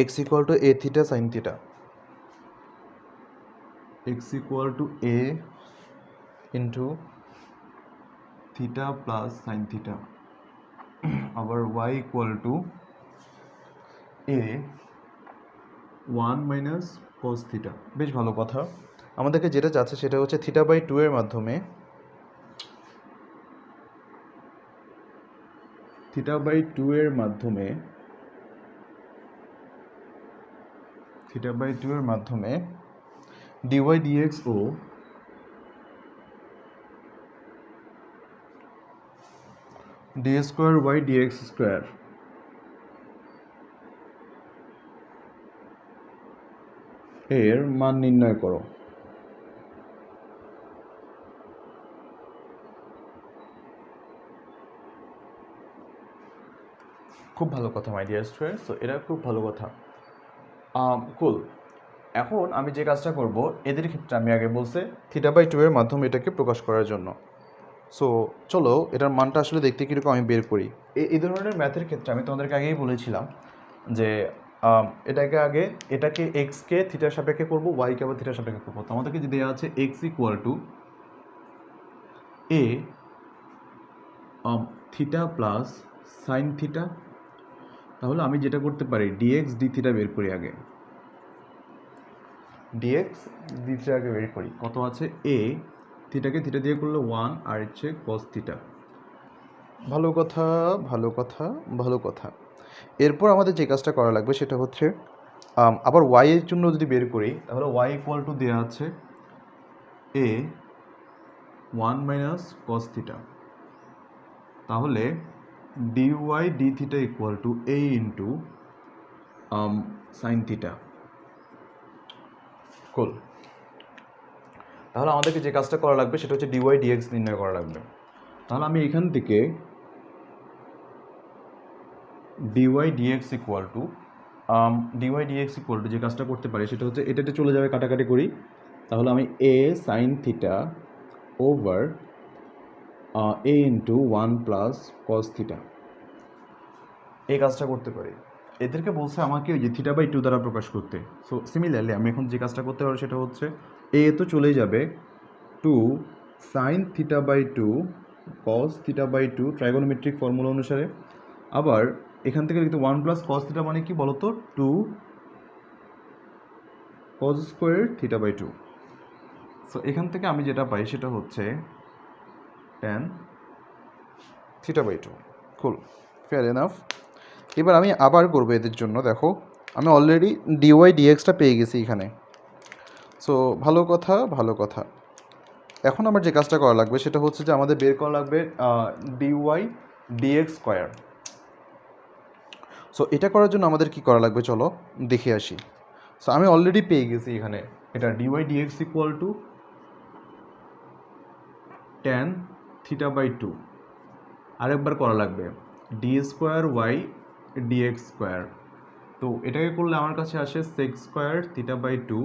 x equal to a theta sin theta, x equal to a into theta plus sin theta, আবার y equal to a 1 minus cos theta। বেশ ভালো কথা। আমাদেরকে যেটা চাচ্ছে সেটা হচ্ছে θ/2 এর মাধ্যমে θ/2 এর মাধ্যমে dy dx ও d² y dx² এর মান নির্ণয় করো। খুব ভালো কথা মাই ডিয়ার স্টুডেন্টস, তো এটা খুব ভালো কথা। কুল, এখন আমি যে কাজটা করব এদের ক্ষেত্রে আমি আগে বলছে θ/2 এর মাধ্যমে এটাকে প্রকাশ করার জন্য। সো চলো এটার মানটা আসলে দেখতে কীরকম আমি বের করি। এই ধরনের ম্যাথের ক্ষেত্রে আমি তোমাদেরকে আগেই বলেছিলাম যে এটাকে এক্সকে থিটার সাপেক্ষে করবো, ওয়াইকে আবার থিটার সাপেক্ষে করবো। তো আমাদেরকে যে দেওয়া আছে x equal to A theta plus sine theta, তাহলে আমি যেটা করতে পারি ডিএক্স ডি থিটা বের করি আগে, ডিএক্স ডি থিটা আগে বের করি। কত আছে? এ থিটাকে থিটা দিয়ে করলে 1 আর হচ্ছে কস থিটা। ভালো কথা ভালো কথা ভালো কথা। এরপর আমাদের যে কাজটা করা লাগবে সেটা হচ্ছে আবার ওয়াই এর জন্য যদি বের করি তাহলে ওয়াই ইকুয়াল টু দেওয়া আছে এ 1 মাইনাস কস থিটা, তাহলে dy d theta equal to a into sine theta. Cool, তাহলে আমাদেরকে যে কাজটা করা লাগবে সেটা হচ্ছে ডিওয়াই ডিএক্স নির্ণয় করা লাগবে। তাহলে আমি এখান থেকে ডিওয়াই ডিএক্স ইকুয়াল টু যে কাজটা করতে পারি সেটা হচ্ছে এটাতে চলে যাবে, কাটাকাটি করি, তাহলে আমি এ sine theta over a into 1 + cos theta এই কাজটা করতে পারি। এদেরকে বলছে আমাকে ওই যে θ/2 দ্বারা প্রকাশ করতে। সো সিমিলারলি আমি এখন যে কাজটা করতে পারবো সেটা হচ্ছে এ তো চলেই যাবে 2 sin θ/2 cos θ/2 ট্রাইগোনোমেট্রিক ফর্মুলা অনুসারে। আবার এখান থেকে লিখতে 1 + cos থিটা মানে কি বলতো 2 cos স্কোয়ার θ/2। সো এখান থেকে আমি যেটা পাই সেটা হচ্ছে tan θ/2। কুল, ফেয়ার এনাফ। এবার আমি আবার করবো এদের জন্য। দেখো আমি অলরেডি ডিওয়াই ডিএক্সটা পেয়ে গেছি এখানে। সো ভালো কথা ভালো কথা। এখন আমার যে কাজটা করা লাগবে সেটা হচ্ছে যে আমাদের বের করা লাগবে ডিওয়াই ডিএক্স স্কোয়ার। সো এটা করার জন্য আমাদের কি করা লাগবে চলো দেখে আসি। সো আমি অলরেডি পেয়ে গেছি এখানে এটা dy dx equal to tan θ/2। আরেকবার করা লাগবে d square y dx square. তো এটাকে করলে আমার কাছে আসে সেক্স স্কোয়ার θ/2,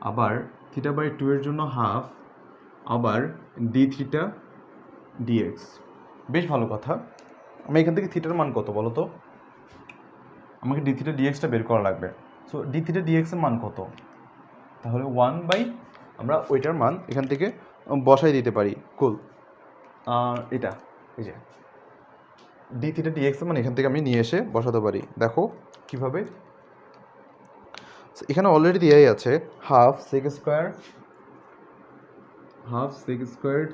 আবার θ/2 এর জন্য হাফ, আবার ডি থিটা ডিএক্স। বেশ ভালো কথা। আমি এখান থেকে থিটার মান কত বলো তো? আমাকে ডি থিটা ডিএক্সটা বের করা লাগবে। সো ডি থিটা ডিএক্সের মান কত? তাহলে 1/, আমরা ওইটার মান এখান থেকে বসাই দিতে পারি। কুল, এটা এই যে ডি থিটা ডিএক্সের মান এখান থেকে আমি নিয়ে এসে বসাতে পারি। দেখো কিভাবে, এখানে অলরেডি দেওয়াই আছে হাফ সেক স্কোয়ার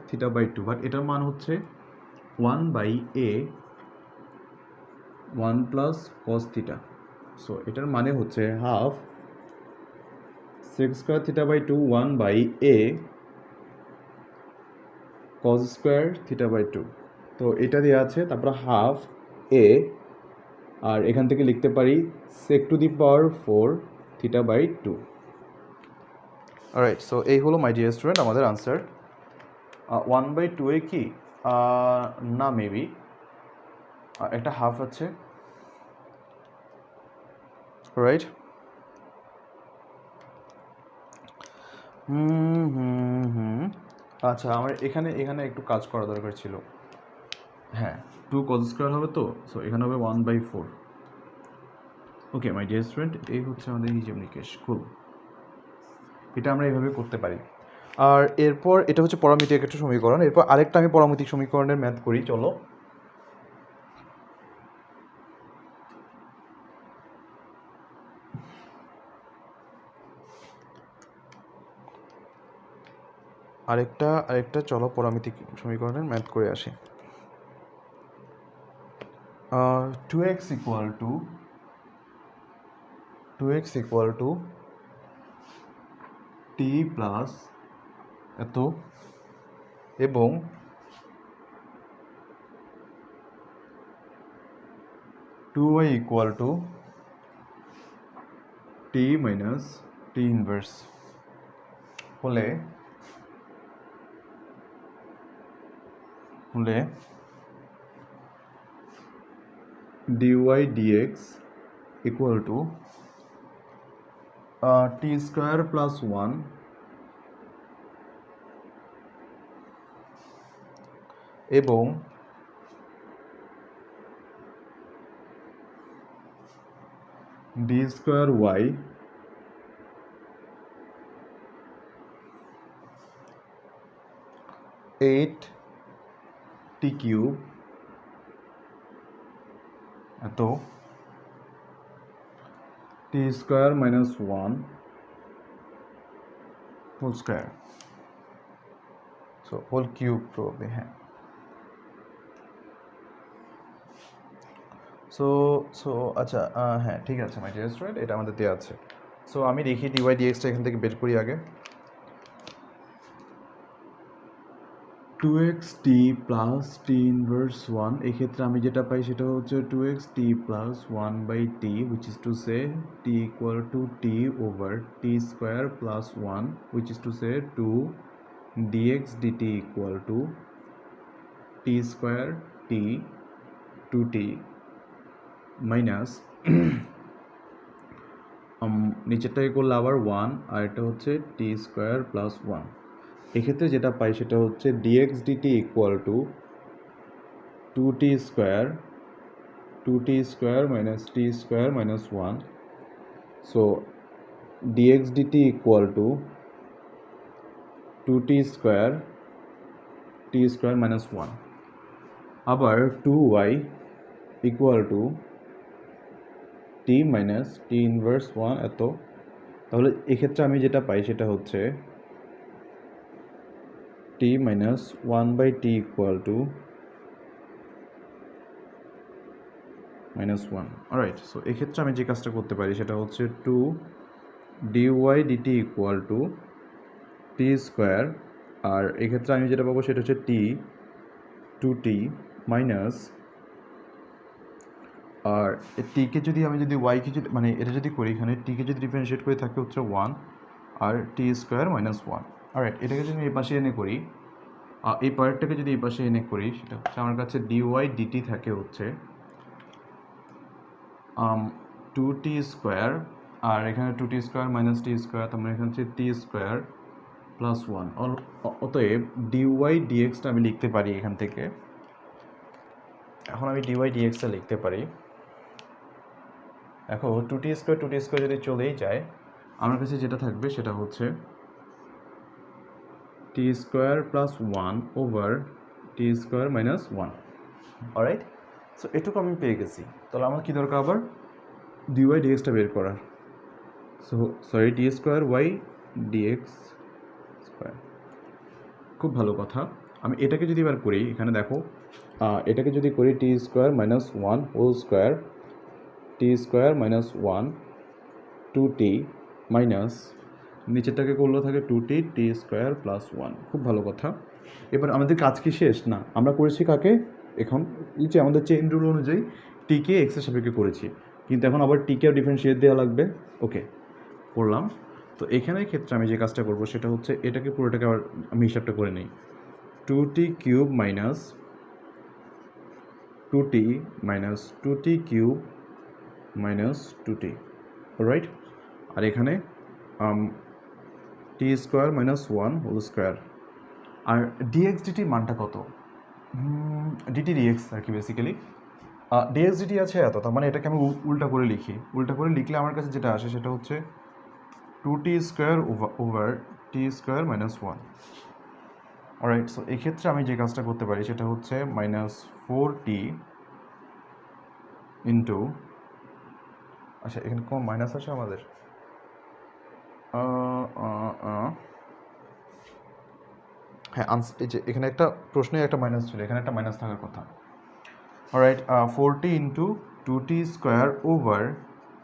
θ/2, বাট এটার মান হচ্ছে 1/a 1 + cos থিটা। সো এটার মানে হচ্ছে half sec square θ/2 1/a cos square θ/2। তো এটা দেওয়া আছে, তারপর হাফ এ, আর এখান থেকে লিখতে পারি sec⁴ θ/2। অলরাইট, সো এই হলো মাই ডিয়ার স্টুডেন্ট আমাদের আনসার। 1/2 এ কি না মেবি একটা হাফ আছে, রাইট? আচ্ছা, আমার এখানে একটু কাজ করা দরকার ছিল। হ্যাঁ, 2 cos স্কোয়ার হবে তো, সো এখানে হবে 1/4। ওকে মাই ডিয়ার স্টুডেন্ট, এই হচ্ছে আমাদের হিসাব নিকেশ। কুল, এটা আমরা এইভাবে করতে পারি। আর এরপর এটা হচ্ছে পরামিতিক একটা সমীকরণ। এরপর আরেকটা আমি পরামিতিক সমীকরণের ম্যাথ করি, চলো। আরেকটা চলো পরামিতিক সমীকরণের ম্যাথ করে আসি। 2x equal to t plus এত এবং two y equal to t minus t inverse হলে dy dx equal to t square plus 1 এবং d square y eight t cube এত t square minus 1 whole square, so whole cube probably. হ্যাঁ, so so আচ্ছা, হ্যাঁ ঠিক আছে মাই dear student, এটা আমাদের দেওয়া আছে। সো আমি দেখি ডিওয়াই ডিএক্সটা এখান থেকে বের করি আগে। 2x t প্লাস টি ইনভার্স 1, এক্ষেত্রে আমি যেটা পাই সেটা হচ্ছে 2x t plus 1/t, which is to say t equal to t over t square plus 1, which is to say 2 dx dt equal to t square t 2t minus নিচেরটাকে করলে আবার 1 আর এটা হচ্ছে টি স্কোয়ার প্লাস 1। এক্ষেত্রে যেটা পাই সেটা হচ্ছে dx dt equal to 2t square minus t square minus 1। So dx dt equal to 2t square minus 1। আবার 2y equal to t minus t inverse 1 এত। তাহলে এক্ষেত্রে আমি যেটা পাই সেটা হচ্ছে t minus 1/t equal to minus 1। Alright, so এক্ষেত্রে আমি যে কাজটা করতে পারি সেটা হচ্ছে 2 dy dt equal to t square, আর এক্ষেত্রে আমি যেটা পাবো সেটা হচ্ছে টি 2t মাইনাস, আর টিকে যদি আমি যদি ওয়াইকে যদি মানে এটা যদি করি এখানে টিকে যদি ডিফারেন্সিয়েট করে থাকে হচ্ছে 1 আর টি স্কোয়ার মাইনাস 1। অলরাইট, এটাকে যদি আমি এই পাশে এনে করি, এই পার্টটাকে যদি এই পাশে এনে করি সেটা হচ্ছে আমার কাছে ডিওয়াই ডিটি থাকে হচ্ছে 2t স্কোয়ার, আর এখানে 2t square minus t square, তার মানে এখানে হচ্ছে টি স্কোয়ার প্লাস 1। অতএব ডিওয়াই ডিএক্সটা আমি লিখতে পারি এখান থেকে। এখন আমি ডিওয়াই ডিএক্সটা লিখতে পারি। এখন 2t স্কোয়ার যদি চলেই যায়, আমার কাছে যেটা থাকবে সেটা হচ্ছে t square plus 1 over t square minus 1। Alright, so এটুকু আমি পেয়ে গেছি। তাহলে আমার কী দরকার আবার ডিওয়াই ডিএক্সটা বের করার। সো সরি, টি স্কোয়ার ওয়াই ডিএক্স স্কোয়ার। খুব ভালো কথা। আমি এটাকে যদি এবার করি, এখানে দেখো এটাকে যদি করি টি স্কোয়ার মাইনাস 1 হোল স্কোয়ার টি স্কোয়ার মাইনাস 1 2t মাইনাস নিচেরটাকে করলেও থাকে 2t টি স্কোয়ার প্লাস 1। খুব ভালো কথা। এবার আমাদের কাজ কি শেষ? না, আমরা করেছি কাকে? এখন এই যে আমাদের চেইন রুল অনুযায়ী টিকে এক্সের সাপেক্ষে করেছি, কিন্তু এখন আবার টিকেও ডিফারেন্সিয়েট দেওয়া লাগবে। ওকে, করলাম। তো এখানের ক্ষেত্রে আমি যে কাজটা করবো সেটা হচ্ছে এটাকে পুরোটাকে আবার আমি হিসাবটা করে নিই। 2t cube minus 2t minus 2t cube minus 2t। Right, আর এখানে t square minus 1 whole square. আর ডিএক্স ডিটির মানটা কত? ডিটি ডিএক্স আর কি বেসিক্যালি ডিএক্স ডিটি আছে এত, তার মানে এটাকে আমি উল্টা করে লিখি। উল্টা করে লিখলে আমার কাছে যেটা আসে সেটা হচ্ছে 2t square over t square minus 1। Alright, so এক্ষেত্রে আমি যে কাজটা করতে পারি সেটা হচ্ছে মাইনাস 4t ইন্টু, আচ্ছা এখানে কোনো মাইনাস আছে আমাদের? হ্যাঁ, এই যে এখানে একটা প্রশ্নে একটা মাইনাস ছিল, এখানে একটা মাইনাস থাকার কথা। Alright, 4t into 2t square over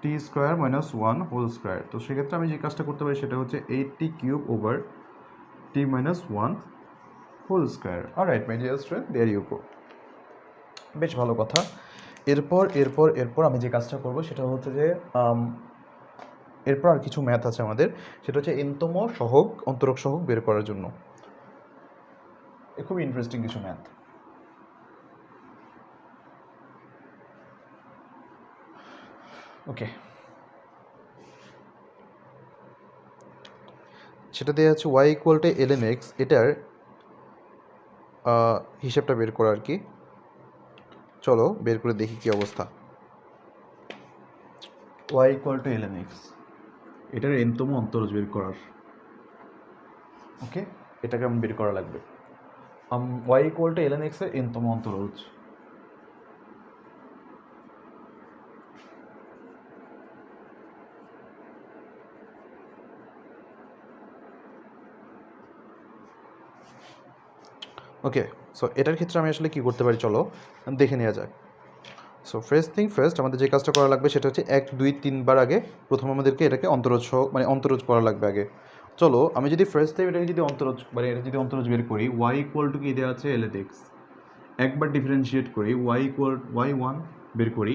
t square minus 1 whole square. তো সেক্ষেত্রে আমি যে কাজটা করতে পারি সেটা হচ্ছে 8t cube over t minus 1 whole square. Alright my dear student, there you go. বেশ ভালো কথা। এরপর আমি যে কাজটা করব সেটা হচ্ছে যে এরপর আর কিছু ম্যাথ আছে আমাদের, সেটা হচ্ছে এনতম সহগ অন্তরক সহগ বের করার জন্য। খুবই ইন্টারেস্টিং কিছু ম্যাথ। ওকে, সেটা দেওয়া আছে y equal to l n x, এটার হিসাবটা বের করা আর কি। চলো বের করে দেখি কি অবস্থা। Y equal to l n x, এটার এনতম অন্তরজ বের করার। ওকে, এটাকে আমি বের করা লাগবে। Y equal to l n x এর এনতম অন্তরজ। ওকে, সো এটার ক্ষেত্রে আমি আসলে কী করতে পারি চলো দেখে নেওয়া যাক। সো ফার্স্ট থিং ফার্স্ট, আমাদের যে কাজটা করা লাগবে সেটা হচ্ছে 1 2 3 বার আগে প্রথম আমাদেরকে এটাকে অন্তরজ সহ মানে অন্তরজ করা লাগবে আগে। চলো আমি যদি ফার্স্ট টাইম এটাকে যদি অন্তরজ মানে এটা যদি অন্তরজ বের করি, ওয়াই ইকুয়াল টু কি দেওয়া আছে এল এক্স, একবার ডিফারেন্সিয়েট করি ওয়াই ইকুয়াল ওয়াই 1 বের করি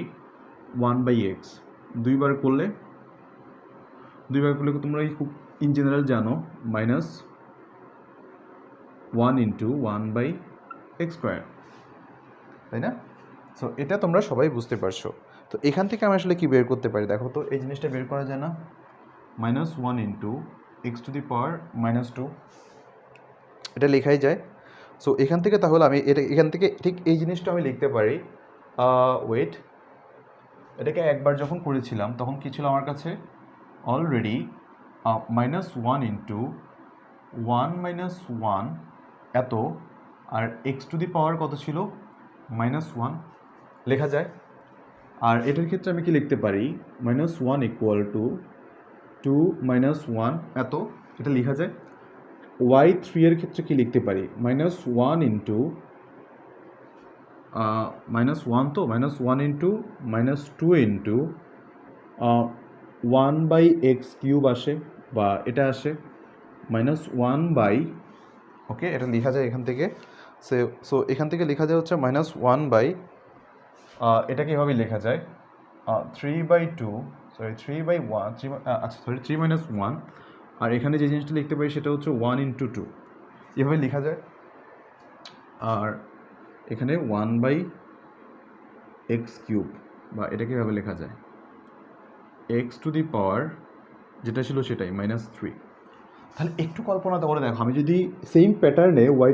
1/x, দুইবার করলে তোমরা খুব ইন জেনারেল জানো মাইনাস 1 ইন্টু 1/x স্কোয়ার, তাই না? সো এটা তোমরা সবাই বুঝতে পারছো। তো এখান থেকে আমি আসলে কি বের করতে পারি দেখো তো, এই জিনিসটা বের করা যায় না, -1 ইন্টু x⁻², এটা লেখাই যায়। সো এখান থেকে তাহলে আমি এখান থেকে ঠিক এই জিনিসটা আমি লিখতে পারি, ওয়েট, এটাকে একবার যখন করেছিলাম তখন কী ছিল আমার কাছে, অলরেডি -1 ইন্টু 1 এত, আর x⁻, কত ছিল, -1 লেখা যায়। আর এটার ক্ষেত্রে আমি কি লিখতে পারি, -1 ইকুয়াল টু 2 -1 এত, এটা লেখা যায়। y3 এর ক্ষেত্রে কি লিখতে পারি, -1 ইন্টু -1, তো -1 ইন্টু -2 ইন্টু 1/x³ আসে, বা এটা আসে -1 বাই, ওকে এটা লেখা যায় এখান থেকে। সো এখান থেকে লেখা যায় হচ্ছে -1 বাই, এটাকে এভাবে লেখা যায় 3/2, সরি 3/1, আচ্ছা সরি 3 - 1, আর এখানে যে জিনিসটা লিখতে পারি সেটা হচ্ছে 1 ইন্টু 2, এভাবে লেখা যায়। আর এখানে 1/x³, বা এটাকে এভাবে লেখা যায় x⁻, যেটা ছিল সেটাই -3। তাহলে একটু কল্পনা করে দেখো, আমি যদি সেম প্যাটার্নে y⁴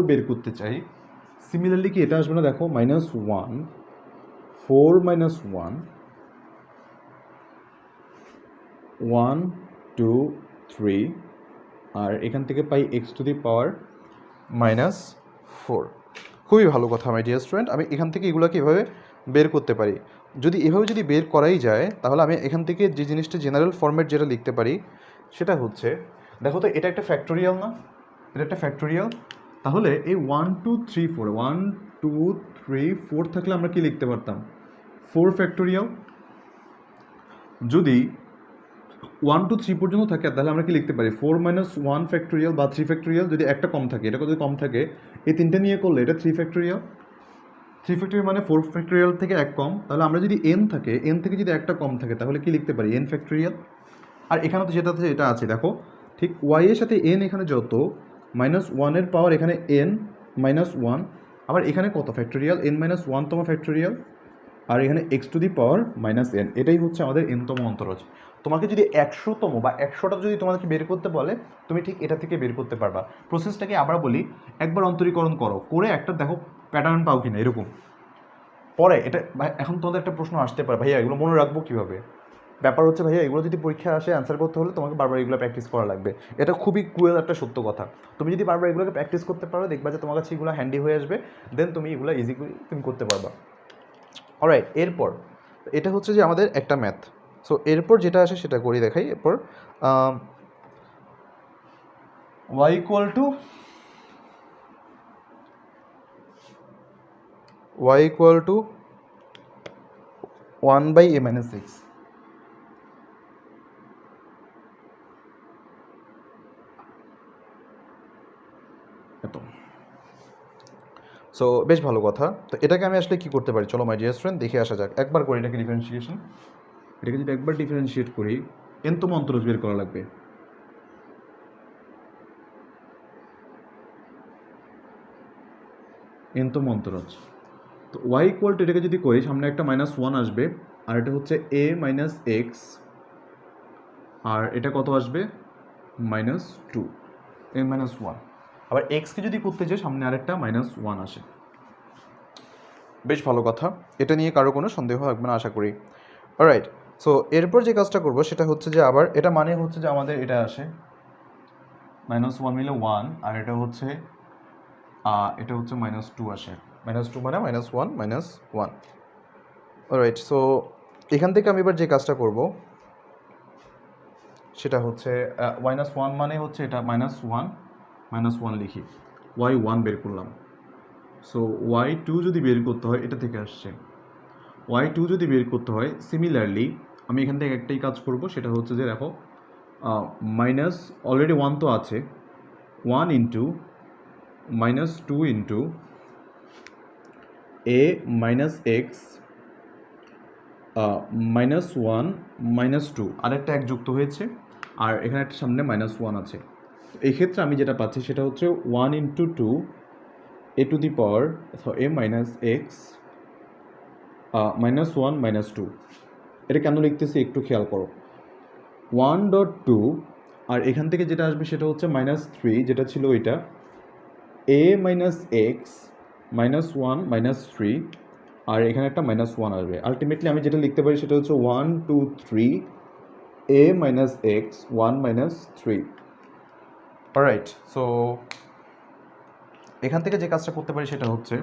বের করতে চাই, সিমিলারলি কি এটা আসবে না, দেখো -1 4 - 1 1 2 3, আর এখান থেকে পাই x⁻⁻4। খুবই ভালো কথা মাই ডিয়ার স্টুডেন্ট, আমি এখান থেকে এগুলোকে এভাবে বের করতে পারি। যদি এভাবে যদি বের করাই যায়, তাহলে আমি এখান থেকে যে জিনিসটা জেনারেল ফরম্যাট যেটা লিখতে পারি সেটা হচ্ছে, দেখো তো এটা একটা ফ্যাক্টোরিয়াল না, এটা একটা ফ্যাক্টোরিয়াল। তাহলে এই 1 2 3 4 1 2 3 4 থাকলে আমরা কি লিখতে পারতাম, 4 ফ্যাক্টোরিয়াল। যদি 1 2 3 পর্যন্ত থাকে তাহলে আমরা কি লিখতে পারি, 4 - 1 ফ্যাক্টোরিয়াল বা 3 ফ্যাক্টোরিয়াল। যদি একটা কম থাকে, এটা যদি কম থাকে, এই তিনটে নিয়ে করলে এটা 3 ফ্যাক্টোরিয়াল। 3 ফ্যাক্টোরিয়াল মানে 4 ফ্যাক্টোরিয়াল থেকে এক কম। তাহলে আমরা যদি n থাকে, n থেকে যদি একটা কম থাকে তাহলে কি লিখতে পারি, n ফ্যাক্টোরিয়াল। আর এখানে তো যেটা আছে এটা আছে, দেখো ঠিক y এর সাথে n এখানে যত, -1 এর পাওয়ার এখানে n -1, আবার এখানে কত ফ্যাক্টোরিয়াল, n - 1তম ফ্যাক্টোরিয়াল, আর এখানে x⁻n, এটাই হচ্ছে আমাদের nতম অন্তরজ। তোমাকে যদি 100তম বা 100টা যদি তোমাদেরকে বের করতে বলে, তুমি ঠিক এটা থেকে বের করতে পারবা। প্রসেসটাকে আবার বলি, একবার অন্তরীকরণ করো, করে একটা দেখো প্যাটার্ন পাও কিনা এরকম। পরে এটা এখন তোমাদের একটা প্রশ্ন আসতে পারে, ভাইয়া এগুলো মনে রাখবো কীভাবে? ব্যাপার হচ্ছে ভাইয়া, এগুলো যদি পরীক্ষা আসে অ্যান্সার করতে হলে তোমাকে বারবার এগুলো প্র্যাকটিস করা লাগবে। এটা খুবই ক্রুয়েল একটা সত্য কথা। তুমি যদি বারবার এগুলোকে প্র্যাকটিস করতে পারো, দেখবা যে তোমার কাছে এগুলো হ্যান্ডি হয়ে আসবে, দেন তুমি এগুলো ইজি করে তুমি করতে পারবা। অলরাইট, এরপর এটা হচ্ছে যে আমাদের একটা ম্যাথ। সো এরপর যেটা আসে সেটা করি দেখাই। এরপর y ইকুয়াল টু 1/a-6, এত। সো বেশ ভালো কথা। তো এটাকে আমি আসলে কি করতে পারি, চলো মাই ডিয়ার স্টুডেন্ট দেখে আসা যাক। একবার করি এটাকে ডিফারেন্সিয়েশন। এটাকে যদি একবার ডিফারেন্সিয়েট করি, nতম অন্তরজ বের করা লাগবে। nতম অন্তরজ। তো y ইকুয়াল টু, এটাকে যদি করি সামনে একটা -1 আসবে, আর এটা হচ্ছে a - x, আর এটা কত আসবে, -2 a - 1। আবার এক্সকে যদি করতে চাই সামনে আরেকটা -1 আসে। বেশ ভালো কথা, এটা নিয়ে কারো কোনো সন্দেহ থাকবে না আশা করি। অলরাইট, সো এরপর যে কাজটা করব সেটা হচ্ছে যে আবার এটা মানে হচ্ছে যে আমাদের এটা আসে -1 মিলে 1, আর এটা হচ্ছে -2 আসে। -2 মানে -1 -1। অলরাইট, সো এখান থেকে আমি এবার যে কাজটা করব সেটা হচ্ছে -1 মানে হচ্ছে এটা -1 লিখি, y1 বের করলাম। সো y2 যদি বের করতে হয়, এটা থেকে আসছে y2 যদি বের করতে হয়, সিমিলারলি আমি এখান থেকে একটাই কাজ করব, সেটা হচ্ছে যে দেখো মাইনাস, অলরেডি 1 তো আছে, 1 ইন্টু -2 ইন্টু a - x -1 -2, আরেকটা এক যুক্ত হয়েছে, আর এখানে একটা সামনে -1 আছে। এই ক্ষেত্রে আমি যেটা পাচ্ছি সেটা হচ্ছে 1 ইন্টু 2 a⁻, a - x -1 -2। এটা কেন লিখতেছি একটু খেয়াল করো। 1.2 আর এখান থেকে যেটা আসবে সেটা হচ্ছে -3, যেটা ছিল এটা a minus x -1 -3, আর এখানে একটা -1 আসবে। আলটিমেটলি আমি যেটা লিখতে পারি সেটা হচ্ছে 1 2 3 a minus x 1 minus 3। Alright, so এখান থেকে যে কাজটা করতে পারি সেটা হচ্ছে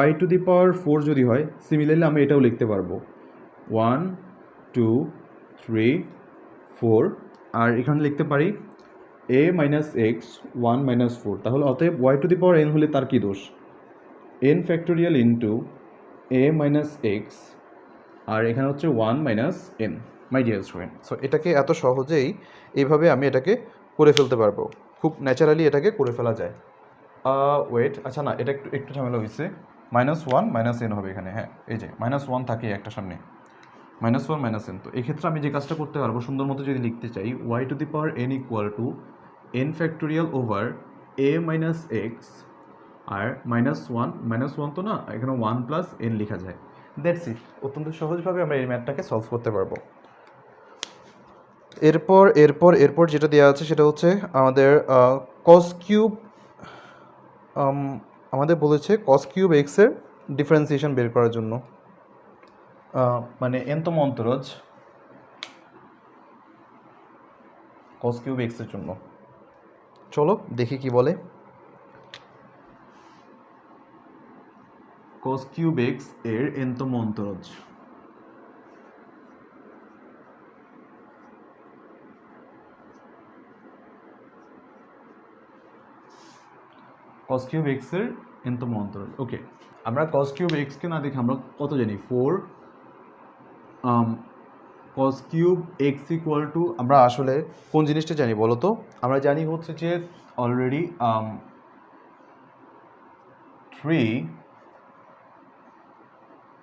y টু দি পাওয়ার 4 যদি হয়, সিমিলারলি আমি এটাও লিখতে পারবো 1 2 3 4, আর এখানে লিখতে পারি a minus x 1 minus 4। তাহলে অতএব y to the power n হলে তার কি দোষ, n factorial into a minus x, আর এখানে হচ্ছে 1 minus n। মাই ডিয়ার স্টুডেন্ট, সো এটাকে এত সহজেই এইভাবে আমি এটাকে করে ফেলতে পারবো, খুব ন্যাচারালি এটাকে করে ফেলা যায়। ওয়েট, আচ্ছা না, এটা একটু একটু ঝামেলা হয়েছে। -1 -n হবে এখানে, হ্যাঁ এই যে -1 থাকে একটা সামনে, -1 -n। তো এক্ষেত্রে আমি যে কাজটা করতে পারবো সুন্দর মতো যদি লিখতে চাই, y to the power n equal to n factorial over a minus x, আর -1 তো না, এখানে 1 প্লাস n লেখা যায়। দ্যাটস ইট, অত্যন্ত সহজভাবে আমরা এই ম্যাথটাকে সলভ করতে পারবো। এরপর যেটা দেওয়া আছে সেটা হচ্ছে আমাদের cos কিউব, আমাদের বলেছে cos কিউব এক্সের ডিফারেন্সিয়েশন বের করার জন্য, মানে nতম অন্তরজ cos কিউব এক্সের জন্য। চলো দেখি কি বলে। cos কিউব এক্স এর nতম অন্তরজ, cos কিউব এক্স এর nতম অন্তরজ। ওকে, আমরা cos কিউব এক্স কে না দেখে আমরা কত জানি, 4 cos cube x equal two, আমরা আসলে কোন জিনিসটা জানি বলো তো? আমরা জানি হচ্ছে যে already 3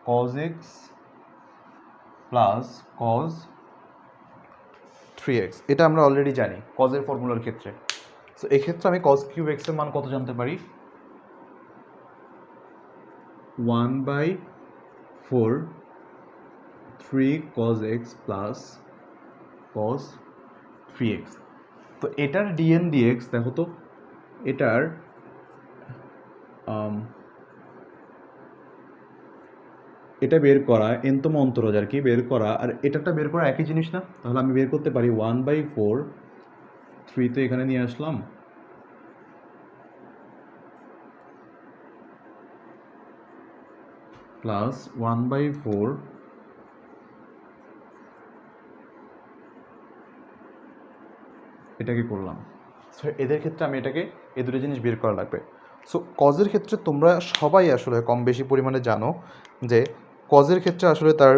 cos x plus cos 3x, এটা আমরা অলরেডি জানি cos এর ফর্মুলার ক্ষেত্রে। সো এক্ষেত্রে আমি cos কিউব এক্স এর মান কত জানতে পারি, 1/4 3 cos x plus cos 3x। তো এটার dn dx দেখো তো, এটার এটা বের করা nতম অন্তরজ আর কি বের করা, আর এটাটা বের করা একই জিনিস না? তাহলে আমি বের করতে পারি 1/4, 3 তো এখানে নিয়ে আসলাম, প্লাস 1/4 এটাকে করলাম। সো এদের ক্ষেত্রে আমি এটাকে এই দুটো জিনিস বের করা লাগবে। সো কজের ক্ষেত্রে তোমরা সবাই আসলে কম বেশি পরিমাণে জানো যে কজের ক্ষেত্রে আসলে তার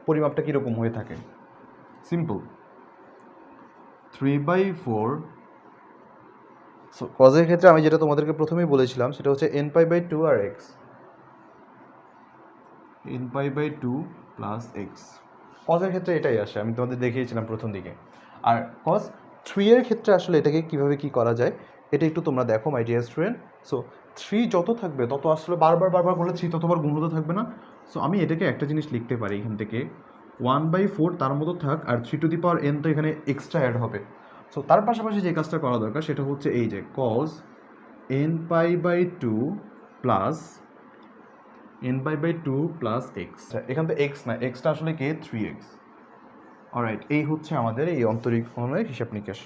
পরিমাপটা কীরকম হয়ে থাকে। সিম্পল, 3/4। সো কজের ক্ষেত্রে আমি যেটা তোমাদেরকে প্রথমেই বলেছিলাম সেটা হচ্ছে nπ/2 আর x, nπ/2 প্লাস এক্স। কজের ক্ষেত্রে এটাই আসে, আমি তোমাদের দেখিয়েছিলাম প্রথম দিকে। আর কজ 3 এর ক্ষেত্রে আসলে এটাকে কীভাবে কী করা যায় এটা একটু তোমরা দেখো মাই ডিয়ার স্টুডেন্ট। সো 3 যত থাকবে তত আসলে বারবার করলে 3 ততবার গুণ হতে থাকবে না। সো আমি এটাকে একটা জিনিস লিখতে পারি এখান থেকে, 1/4 তার মতো থাক, আর 3 টু দি পাওয়ার n তো এখানে এক্সট্রা অ্যাড হবে। সো তার পাশাপাশি যে কাজটা করা দরকার সেটা হচ্ছে এই যে cos nπ/2 plus nπ/2 plus x. এখান তো এক্স না, এক্সটা আসলে কে, 3x। অলরাইট, এই হচ্ছে আমাদের এই অন্তরিক ফর্মের হিসাব নিকাশ।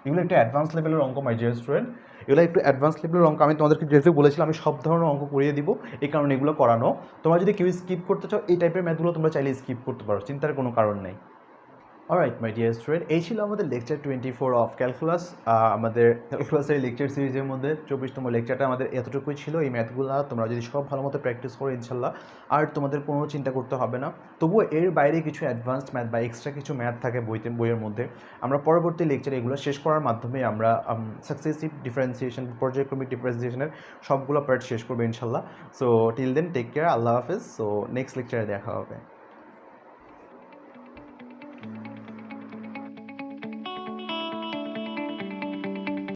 এগুলো একটু অ্যাডভান্স লেভেলের অঙ্ক মাই ডিয়ার স্টুডেন্ট, এগুলো একটু অ্যাডভান্স লেভেলের অঙ্ক। আমি তোমাদেরকে যেহেতু বলেছিলাম আমি সব ধরনের অঙ্ক করিয়ে দিব, এই কারণে এগুলো করানো। তোমরা যদি কেউ স্কিপ করতে চাও এই টাইপের ম্যাথগুলো তোমরা চাইলে স্কিপ করতে পারো, চিন্তার কোনো কারণ নেই। অলরাইট মাই ডিয়ার স্টুডেন্ট, এই ছিল আমাদের লেকচার 24 অফ ক্যালকুলাস। আমাদের ক্যালকুলাসের লেকচার সিরিজের মধ্যে 24তম লেকচারটা আমাদের এতটুকুই ছিল। এই ম্যাথগুলো তোমরা যদি সব ভালো মতো প্র্যাকটিস করো ইনশাল্লাহ আর তোমাদের কোনো চিন্তা করতে হবে না। তবুও এর বাইরে কিছু অ্যাডভান্সড ম্যাথ বা এক্সট্রা কিছু ম্যাথ থাকে বইয়ের মধ্যে, আমরা পরবর্তী লেকচারে এগুলো শেষ করার মাধ্যমে আমরা সাকসেসিভ ডিফারেন্সিয়েশন, পর্যায়ক্রমিক ডিফারেন্সিয়েশনের সবগুলো পার্ট শেষ করবো ইনশাল্লাহ। So till then take care, আল্লাহ হাফেজ। সো নেক্সট লেকচারে দেখা হবে।